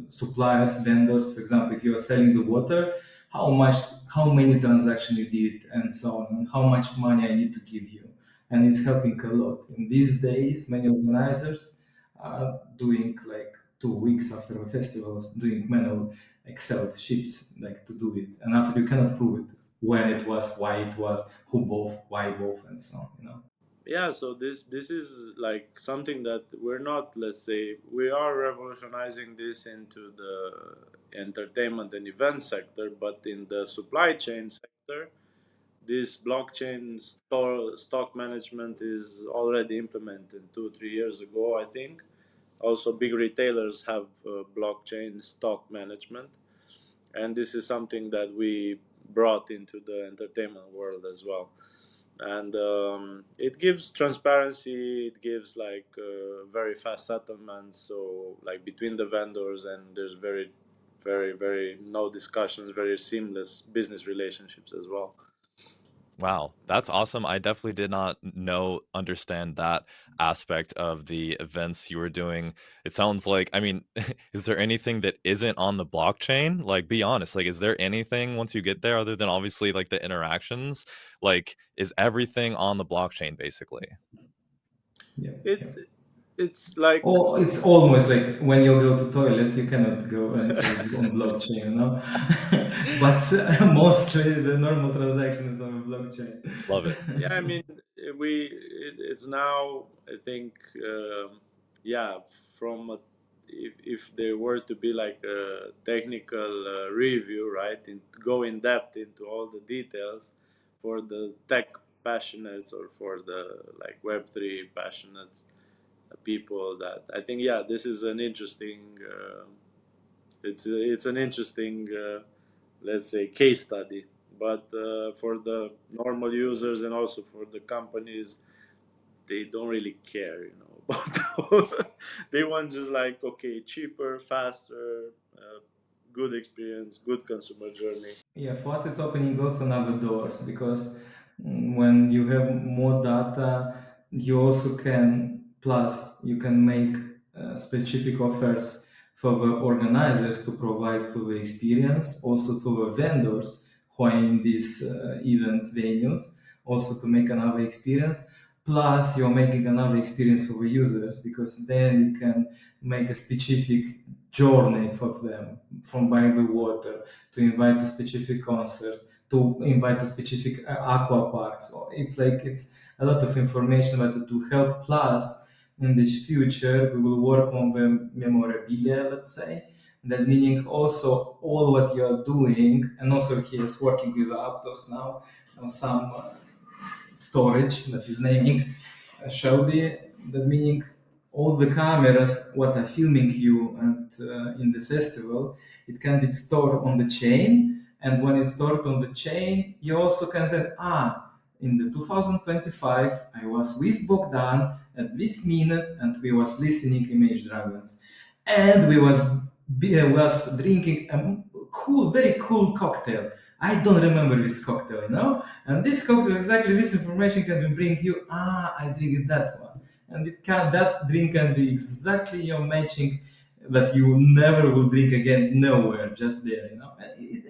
Speaker 3: suppliers, vendors. For example, if you are selling the water, how much, how many transactions you did, and so on, and how much money I need to give you, and it's helping a lot. In these days, many organizers are doing like 2 weeks after the festivals, doing manual Excel sheets like to do it, and after you cannot prove it when it was, why it was, who both, why both, and so on.
Speaker 2: Yeah, so this is like something that we're not, let's say, we are revolutionizing this into the entertainment and event sector, but in the supply chain sector, this blockchain stock management is already implemented 2 3 years ago, I think. Also, big retailers have blockchain stock management, and this is something that we brought into the entertainment world as well. And it gives transparency, it gives like very fast settlements, so like between the vendors, and there's very no discussions, very seamless business relationships as well.
Speaker 1: Wow, that's awesome. I definitely did not understand that aspect of the events you were doing. It sounds like, I mean, is there anything that isn't on the blockchain? Like, be honest, like, is there anything once you get there other than obviously like the interactions? Like, is everything on the blockchain basically?
Speaker 3: Yeah, yeah.
Speaker 2: It's like
Speaker 3: Or it's almost like when you go to toilet, you cannot go and say it's on blockchain, you know. But mostly the normal transaction is on blockchain.
Speaker 1: Love it.
Speaker 2: yeah, I mean, it's now, I think, yeah, from if there were to be like a technical review, right, and go in depth into all the details for the tech passionates or for the like Web3 passionates people, that I think, yeah, this is an interesting, it's an interesting, let's say, case study. But for the normal users and also for the companies, they don't really care, about they want just like, okay, cheaper, faster, good experience, good consumer journey.
Speaker 3: Yeah, for us, it's opening also another doors because when you have more data, you also can, plus, you can make specific offers for the organizers to provide to the experience, also to the vendors who are in these events venues, also to make another experience. Plus, you're making another experience for the users because then you can make a specific journey for them from buying the water to invite to specific concert, to invite to specific aqua parks. So it's a lot of information, but to help. Plus, in this future, we will work on the memorabilia, let's say. That meaning also all what you are doing, and also he is working with Aptos now on some storage that is naming Shelby. That meaning all the cameras what are filming you and in the festival, it can be stored on the chain. And when it's stored on the chain, you also can say, in the 2025, I was with Bogdan at this minute, and we was listening Image Dragons, and we was drinking a cool, very cool cocktail. I don't remember this cocktail, and this cocktail, exactly this information can be bring you, I drink that one. And that drink can be exactly your matching that you never will drink again nowhere, just there,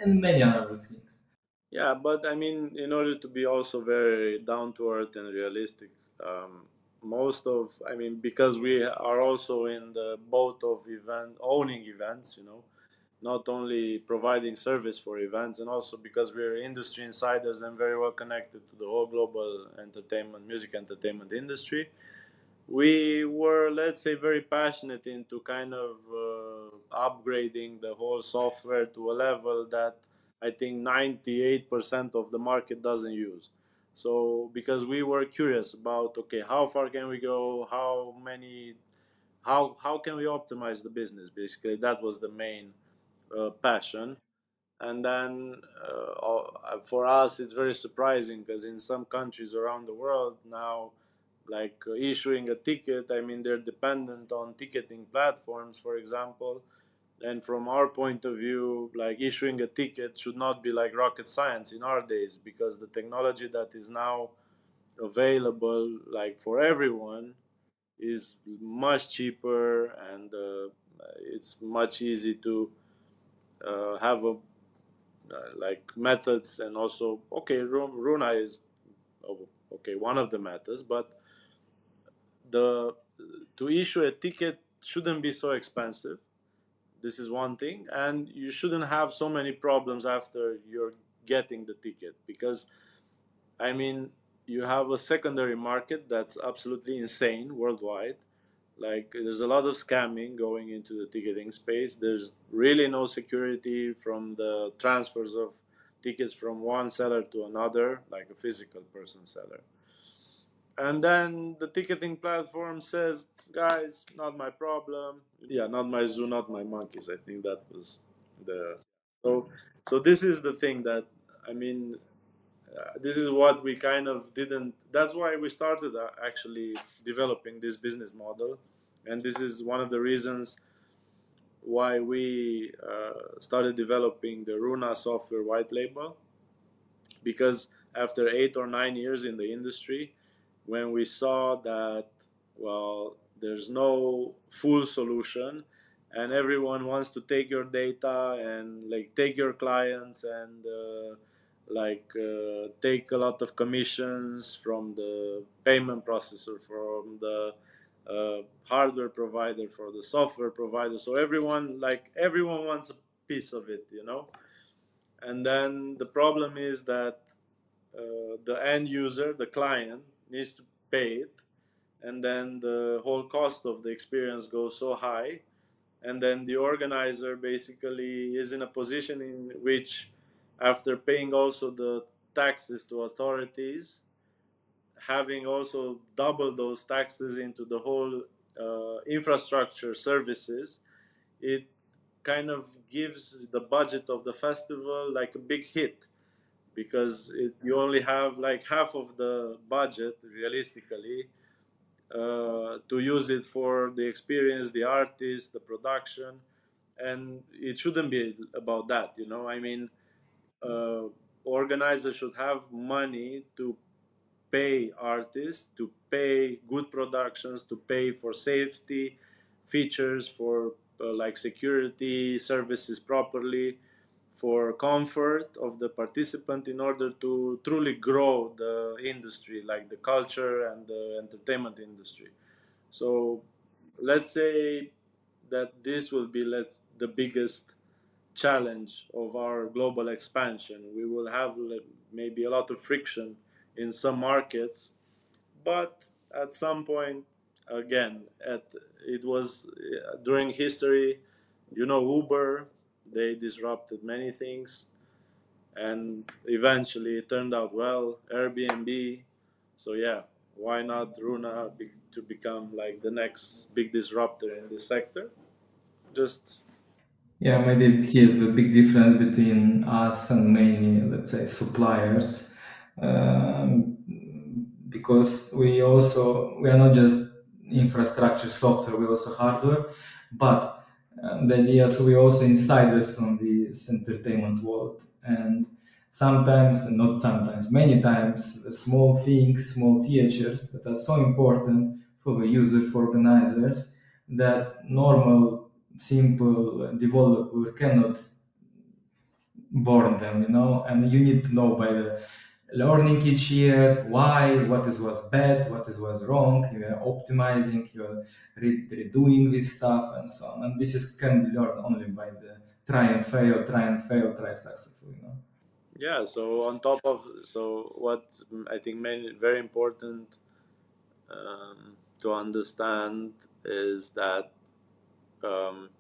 Speaker 3: and many other things.
Speaker 2: Yeah, but I mean, in order to be also very down to earth and realistic, most of, I mean, because we are also in the boat of owning events, not only providing service for events, and also because we're industry insiders and very well connected to the whole global music entertainment industry. We were, let's say, very passionate into kind of upgrading the whole software to a level that I think 98% of the market doesn't use. So because we were curious about, okay, how far can we go, how can we optimize the business, basically that was the main passion. And then for us it's very surprising because in some countries around the world now, like issuing a ticket, I mean, they're dependent on ticketing platforms, for example. And from our point of view, like issuing a ticket should not be like rocket science in our days, because the technology that is now available, like for everyone, is much cheaper, and it's much easy to have a like methods. And also, okay, Runa is okay, one of the methods, but the to issue a ticket shouldn't be so expensive. This is one thing, and you shouldn't have so many problems after you're getting the ticket, because I mean, you have a secondary market that's absolutely insane worldwide. Like, there's a lot of scamming going into the ticketing space. There's really no security from the transfers of tickets from one seller to another, like a physical person seller. And then the ticketing platform says, guys, not my problem. Yeah, not my zoo, not my monkeys. I think that was the. So, so this is the thing that, I mean, this is what we kind of didn't. That's why we started actually developing this business model. And this is one of the reasons why we started developing the Runa software white label. Because after 8 or 9 years in the industry, when we saw that, well, there's no full solution, and everyone wants to take your data and like take your clients and take a lot of commissions from the payment processor, from the hardware provider, for the software provider. So everyone wants a piece of it, you know. And then the problem is that the end user, the client, needs to pay it, and then the whole cost of the experience goes so high, and then the organizer basically is in a position in which, after paying also the taxes to authorities, having also double those taxes into the whole infrastructure services, it kind of gives the budget of the festival like a big hit, because you only have like half of the budget realistically to use it for the experience, the artist, the production, and it shouldn't be about that, you know. I mean, uh, organizers should have money to pay artists, to pay good productions, to pay for safety features, for like security services properly, for comfort of the participant, in order to truly grow the industry, like the culture and the entertainment industry. So let's say that this will be the biggest challenge of our global expansion. We will have maybe a lot of friction in some markets, but at some point, again, it was during history, you know, Uber, they disrupted many things, and eventually it turned out well. Airbnb, so yeah, why not Runa to become like the next big disruptor in this sector? Just
Speaker 3: Yeah, maybe here's the big difference between us and many, let's say, suppliers, um, because we are not just infrastructure software, we also hardware, but the idea, so we also insiders from this entertainment world, and sometimes, not sometimes, many times, the small things, small features that are so important for the user, for organizers, that normal simple developer cannot born them, you know, and you need to know by the learning each year why, what is was bad, what is was wrong, you're optimizing, you're redoing this stuff and so on. And this is can be learned only by the try and fail, try and fail, try successful, you know.
Speaker 2: yeah. So on top of, so what I think very important to understand is that um,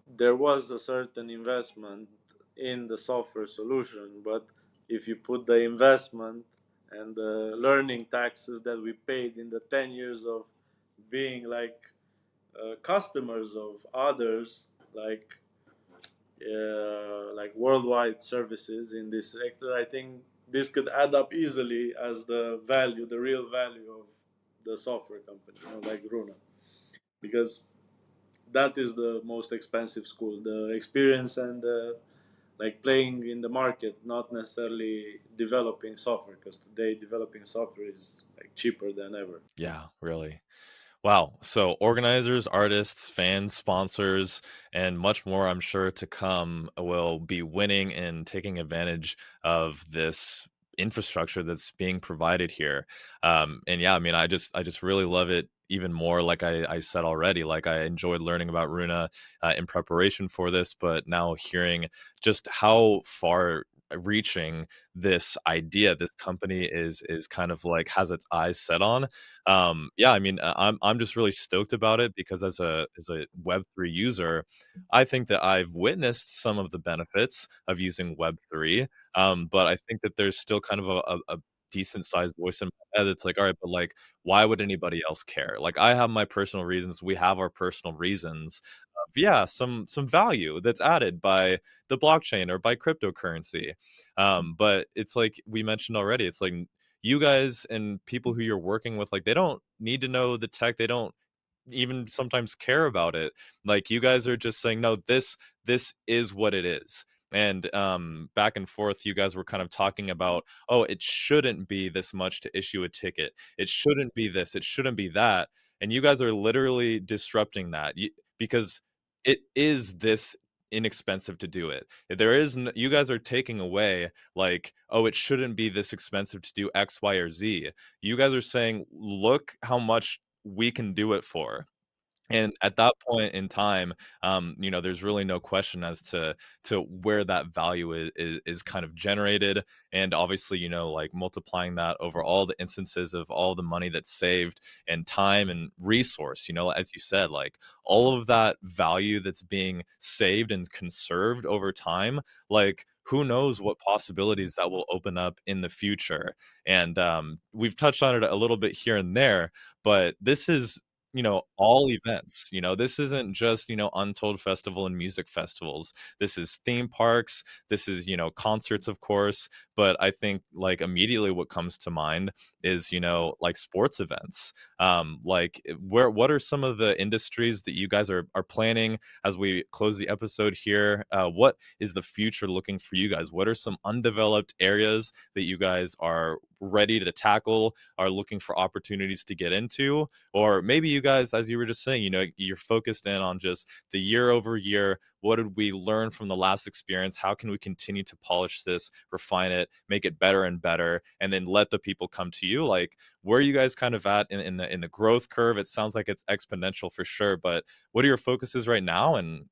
Speaker 2: there was a certain investment in the software solution, but if you put the investment and the learning taxes that we paid in the 10 years of being like customers of others, like worldwide services in this sector, I think this could add up easily as the value, the real value of the software company, you know, like Runa, because that is the most expensive school, the experience and like playing in the market, not necessarily developing software, because today developing software is like cheaper than ever.
Speaker 1: Yeah, really. Wow. So organizers, artists, fans, sponsors, and much more, I'm sure, to come will be winning and taking advantage of this infrastructure that's being provided here. And yeah, I mean, I just really love it even more. Like I said already, like I enjoyed learning about Runa in preparation for this, but now hearing just how far reaching this idea this company is kind of like has its eyes set on. Yeah, I mean, I'm just really stoked about it because as a Web3 user, I think that I've witnessed some of the benefits of using Web3. But I think that there's still kind of a decent sized voice in my head. It's like, all right, but like, why would anybody else care? Like, I have my personal reasons. We have our personal reasons. Yeah, some value that's added by the blockchain or by cryptocurrency. But it's like we mentioned already. It's like you guys and people who you're working with, like they don't need to know the tech. They don't even sometimes care about it. Like you guys are just saying, no, this is what it is. And back and forth, you guys were kind of talking about, oh, it shouldn't be this much to issue a ticket. It shouldn't be this. It shouldn't be that. And you guys are literally disrupting that because it is this inexpensive to do it. There is you guys are taking away like, oh, it shouldn't be this expensive to do X, Y, or Z. You guys are saying, look how much we can do it for. And at that point in time, there's really no question as to where that value is kind of generated, and obviously, like multiplying that over all the instances of all the money that's saved and time and resource. As you said, like all of that value that's being saved and conserved over time, like who knows what possibilities that will open up in the future. And we've touched on it a little bit here and there, but this is all events. This isn't just, Untold Festival and music festivals. This is theme parks. This is, concerts, of course. But I think like immediately what comes to mind is, like sports events. What are some of the industries that you guys are planning as we close the episode here? What is the future looking for you guys? What are some undeveloped areas that you guys are ready to tackle, are looking for opportunities to get into? Or maybe you guys, as you were just saying, you're focused in on just the year over year. What did we learn from the last experience? How can we continue to polish this, refine it, make it better and better, and then let the people come to you? Like, where are you guys kind of at in the growth curve? It sounds like it's exponential for sure, but what are your focuses right now? And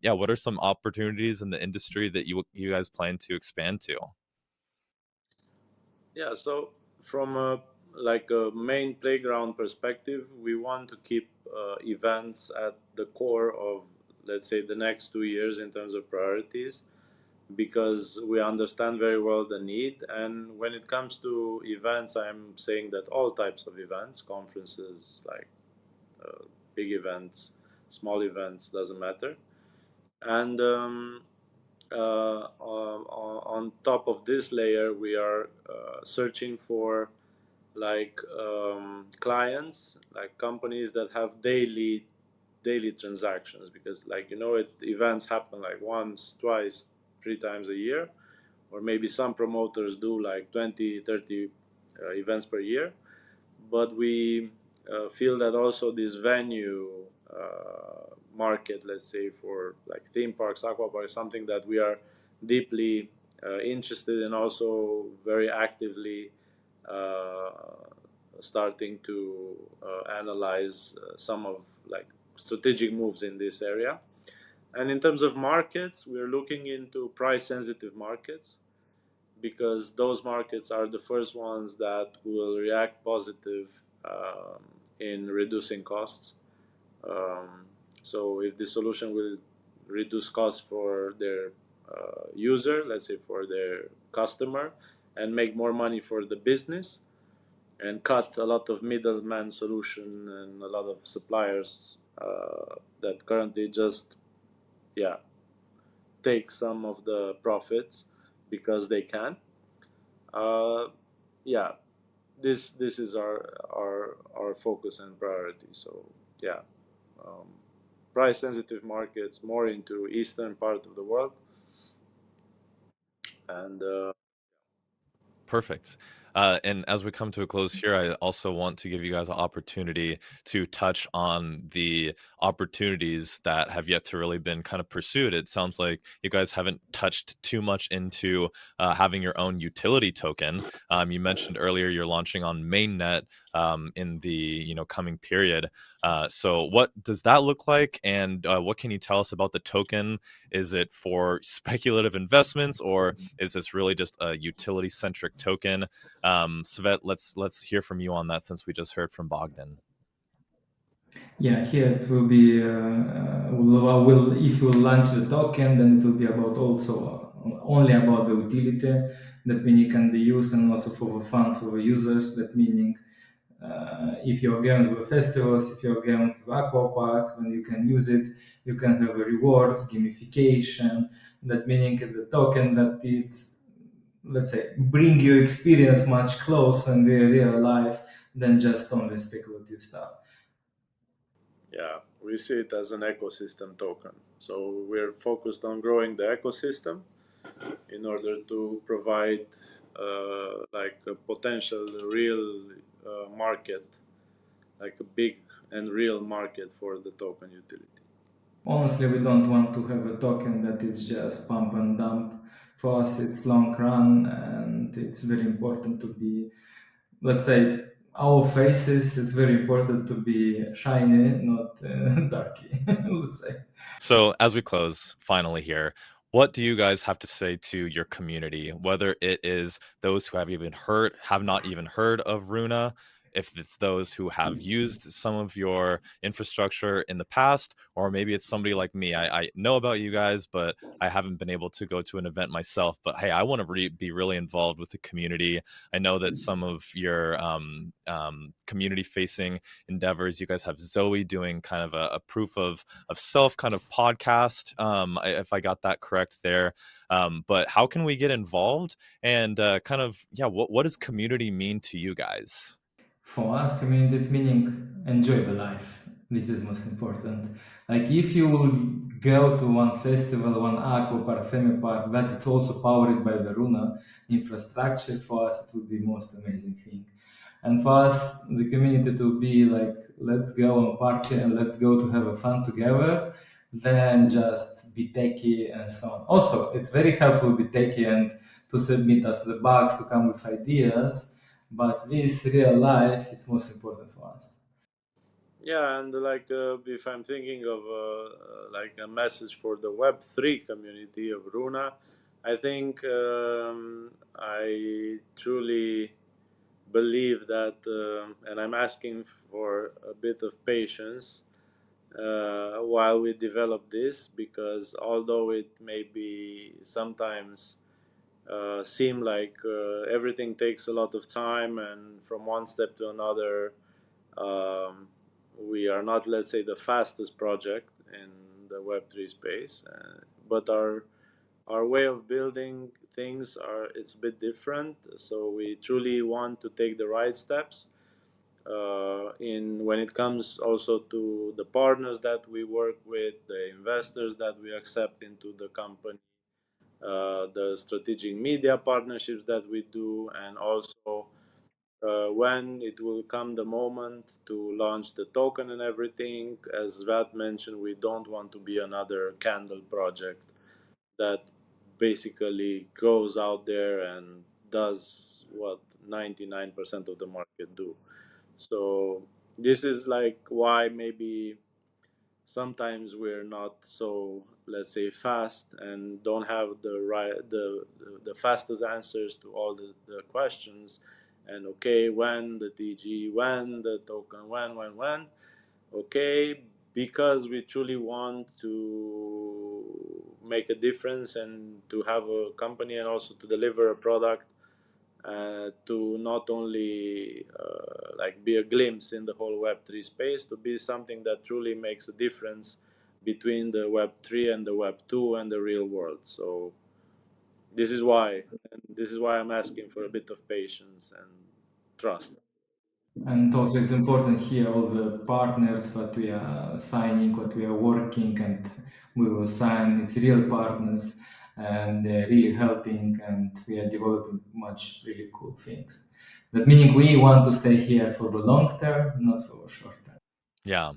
Speaker 1: yeah, what are some opportunities in the industry that you guys plan to expand to?
Speaker 2: Yeah, so from a main playground perspective, we want to keep events at the core of, let's say, the next 2 years in terms of priorities, because we understand very well the need. And when it comes to events, I'm saying that all types of events, conferences, like big events, small events, doesn't matter. And on top of this layer, we are searching for like clients, like companies that have daily transactions, because events happen like once, twice, 3 times a year, or maybe some promoters do like 20, 30 events per year. But we feel that also this venue market, let's say for like theme parks, aqua parks, something that we are deeply interested in, also very actively uh, starting to analyze some of like strategic moves in this area. And in terms of markets, we're looking into price sensitive markets, because those markets are the first ones that will react positive in reducing costs. Um, so if the solution will reduce costs for their user, let's say for their customer, and make more money for the business, and cut a lot of middleman solution and a lot of suppliers that currently just take some of the profits because they can. Uh, yeah, this is our focus and priority. So yeah, um, price sensitive markets more into eastern part of the world, and
Speaker 1: Perfect. And as we come to a close here, I also want to give you guys an opportunity to touch on the opportunities that have yet to really been kind of pursued. It sounds like you guys haven't touched too much into having your own utility token. You mentioned earlier you're launching on Mainnet in the coming period. So what does that look like, and what can you tell us about the token? Is it for speculative investments, or is this really just a utility centric token? Sveat, let's hear from you on that, since we just heard from Bogdan.
Speaker 3: Yeah, here it will be. If you launch the token, then it will be about also only about the utility. That meaning can be used and also for the fun for the users. That meaning if you're going to the festivals, if you're going to aqua parks, when you can use it, you can have rewards, gamification. That meaning the token that it's, let's say, bring you experience much closer in the real life than just only speculative stuff.
Speaker 2: yeah, we see it as an ecosystem token. So we're focused on growing the ecosystem, in order to provide like a potential real market, like a big and real market for the token utility.
Speaker 3: Honestly, we don't want to have a token that is just pump and dump. For us, it's long run, and it's very important to be, let's say, our faces. It's very important to be shiny, not darky. Let's say.
Speaker 1: So, as we close finally here, what do you guys have to say to your community, whether it is those who have not even heard of Runa, if it's those who have used some of your infrastructure in the past, or maybe it's somebody like me. I know about you guys, but I haven't been able to go to an event myself. But hey, I want to be really involved with the community. I know that some of your community facing endeavors, you guys have Zoe doing kind of a proof of self kind of podcast, if I got that correct there. But how can we get involved, and kind of, yeah, what does community mean to you guys?
Speaker 3: For us, community, it's meaning enjoy the life. This is most important. Like if you will go to one festival, one aqua park, theme park, that it's also powered by the Runa infrastructure, for us it would be most amazing thing. And for us, the community to be like, let's go on party and let's go to have a fun together, then just be techie and so on. Also, it's very helpful to be techie and to submit us the bugs, to come with ideas, but this real life, it's most important for us.
Speaker 2: Yeah, and like if I'm thinking of like a message for the Web3 community of Runa, I think I truly believe that, and I'm asking for a bit of patience while we develop this, because although it may be sometimes seem like everything takes a lot of time, and from one step to another, um, we are not, let's say, the fastest project in the Web3 space, but our way of building things are it's a bit different. So we truly want to take the right steps in when it comes also to the partners that we work with, the investors that we accept into the company, the strategic media partnerships that we do, and also when it will come the moment to launch the token and everything. As Vat mentioned, we don't want to be another candle project that basically goes out there and does what 99% of the market do. So this is like why maybe sometimes we're not so, let's say, fast and don't have the fastest answers to all the questions. And okay, when the TG, when the token, when, okay, because we truly want to make a difference and to have a company and also to deliver a product, to not only like be a glimpse in the whole Web3 space, to be something that truly makes a difference between the Web3 and the Web2 and the real world. So this is why, and this is why I'm asking for a bit of patience and trust.
Speaker 3: And also, it's important here all the partners that we are signing, what we are working, and we will sign. It's real partners, and they're really helping, and we are developing much really cool things. That meaning we want to stay here for the long term, not for the short term.
Speaker 1: Yeah.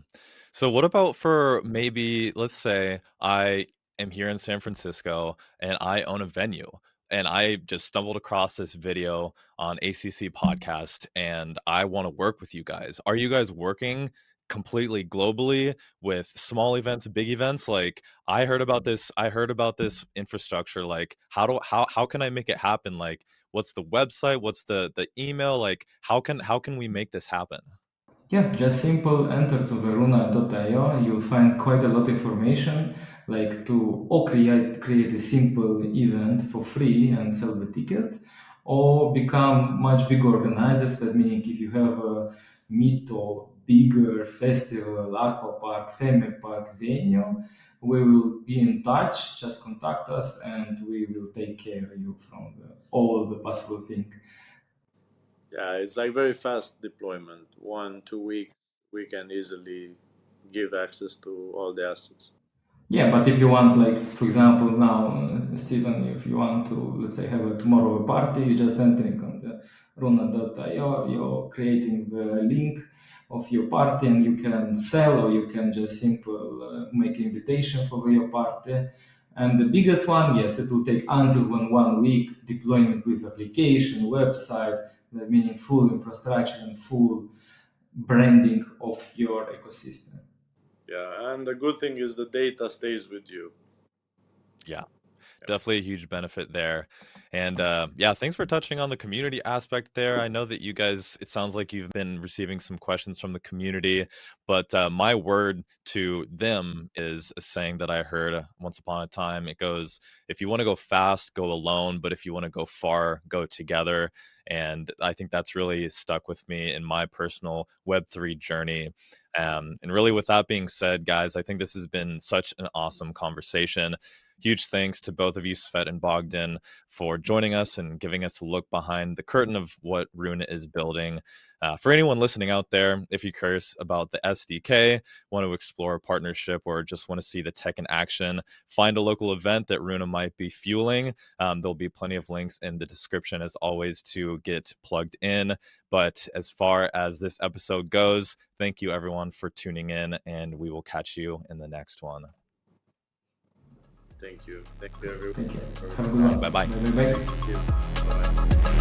Speaker 1: So what about for, maybe, let's say I am here in San Francisco and I own a venue, and I just stumbled across this video on ACC Podcast and I want to work with you guys. Are you guys working completely globally with small events, big events? Like, I heard about this infrastructure. Like, how can I make it happen? Like, what's the website? What's the email? Like, how can we make this happen?
Speaker 3: Yeah, just simple enter to veruna.io. You'll find quite a lot of information, like to or create a simple event for free and sell the tickets, or become much bigger organizers. That meaning if you have a mid or bigger festival, aqua park, theme park venue, we will be in touch. Just contact us, and we will take care of you from all the possible things.
Speaker 2: Yeah, it's like very fast deployment. 1, 2 weeks, we can easily give access to all the assets.
Speaker 3: Yeah, but if you want, like, for example, now, Stephen, if you want to, let's say, have tomorrow a party, you just entering on the Rhuna.io, you're creating the link of your party, and you can sell, or you can just simple make invitation for your party. And the biggest one, yes, it will take until 1 week deployment with application, website, meaning full infrastructure and full branding of your ecosystem.
Speaker 2: Yeah, and the good thing is the data stays with you.
Speaker 1: Yeah. Definitely a huge benefit there. And yeah, thanks for touching on the community aspect there. I know that you guys, it sounds like you've been receiving some questions from the community, but my word to them is a saying that I heard once upon a time. It goes, if you want to go fast, go alone, but if you want to go far, go together. And I think that's really stuck with me in my personal Web3 journey. And really, with that being said, guys, I think this has been such an awesome conversation. Huge thanks to both of you, Sveat and Bogdan, for joining us and giving us a look behind the curtain of what Rhuna is building. For anyone listening out there, if you're curious about the SDK, want to explore a partnership, or just want to see the tech in action, find a local event that Rhuna might be fueling. There'll be plenty of links in the description, as always, to get plugged in. But as far as this episode goes, thank you everyone for tuning in, and we will catch you in the next one.
Speaker 2: Thank you. Thank you, everyone.
Speaker 3: Thank you. Have a good one.
Speaker 1: Bye-bye.
Speaker 3: Bye-bye.
Speaker 2: Thank you. Bye.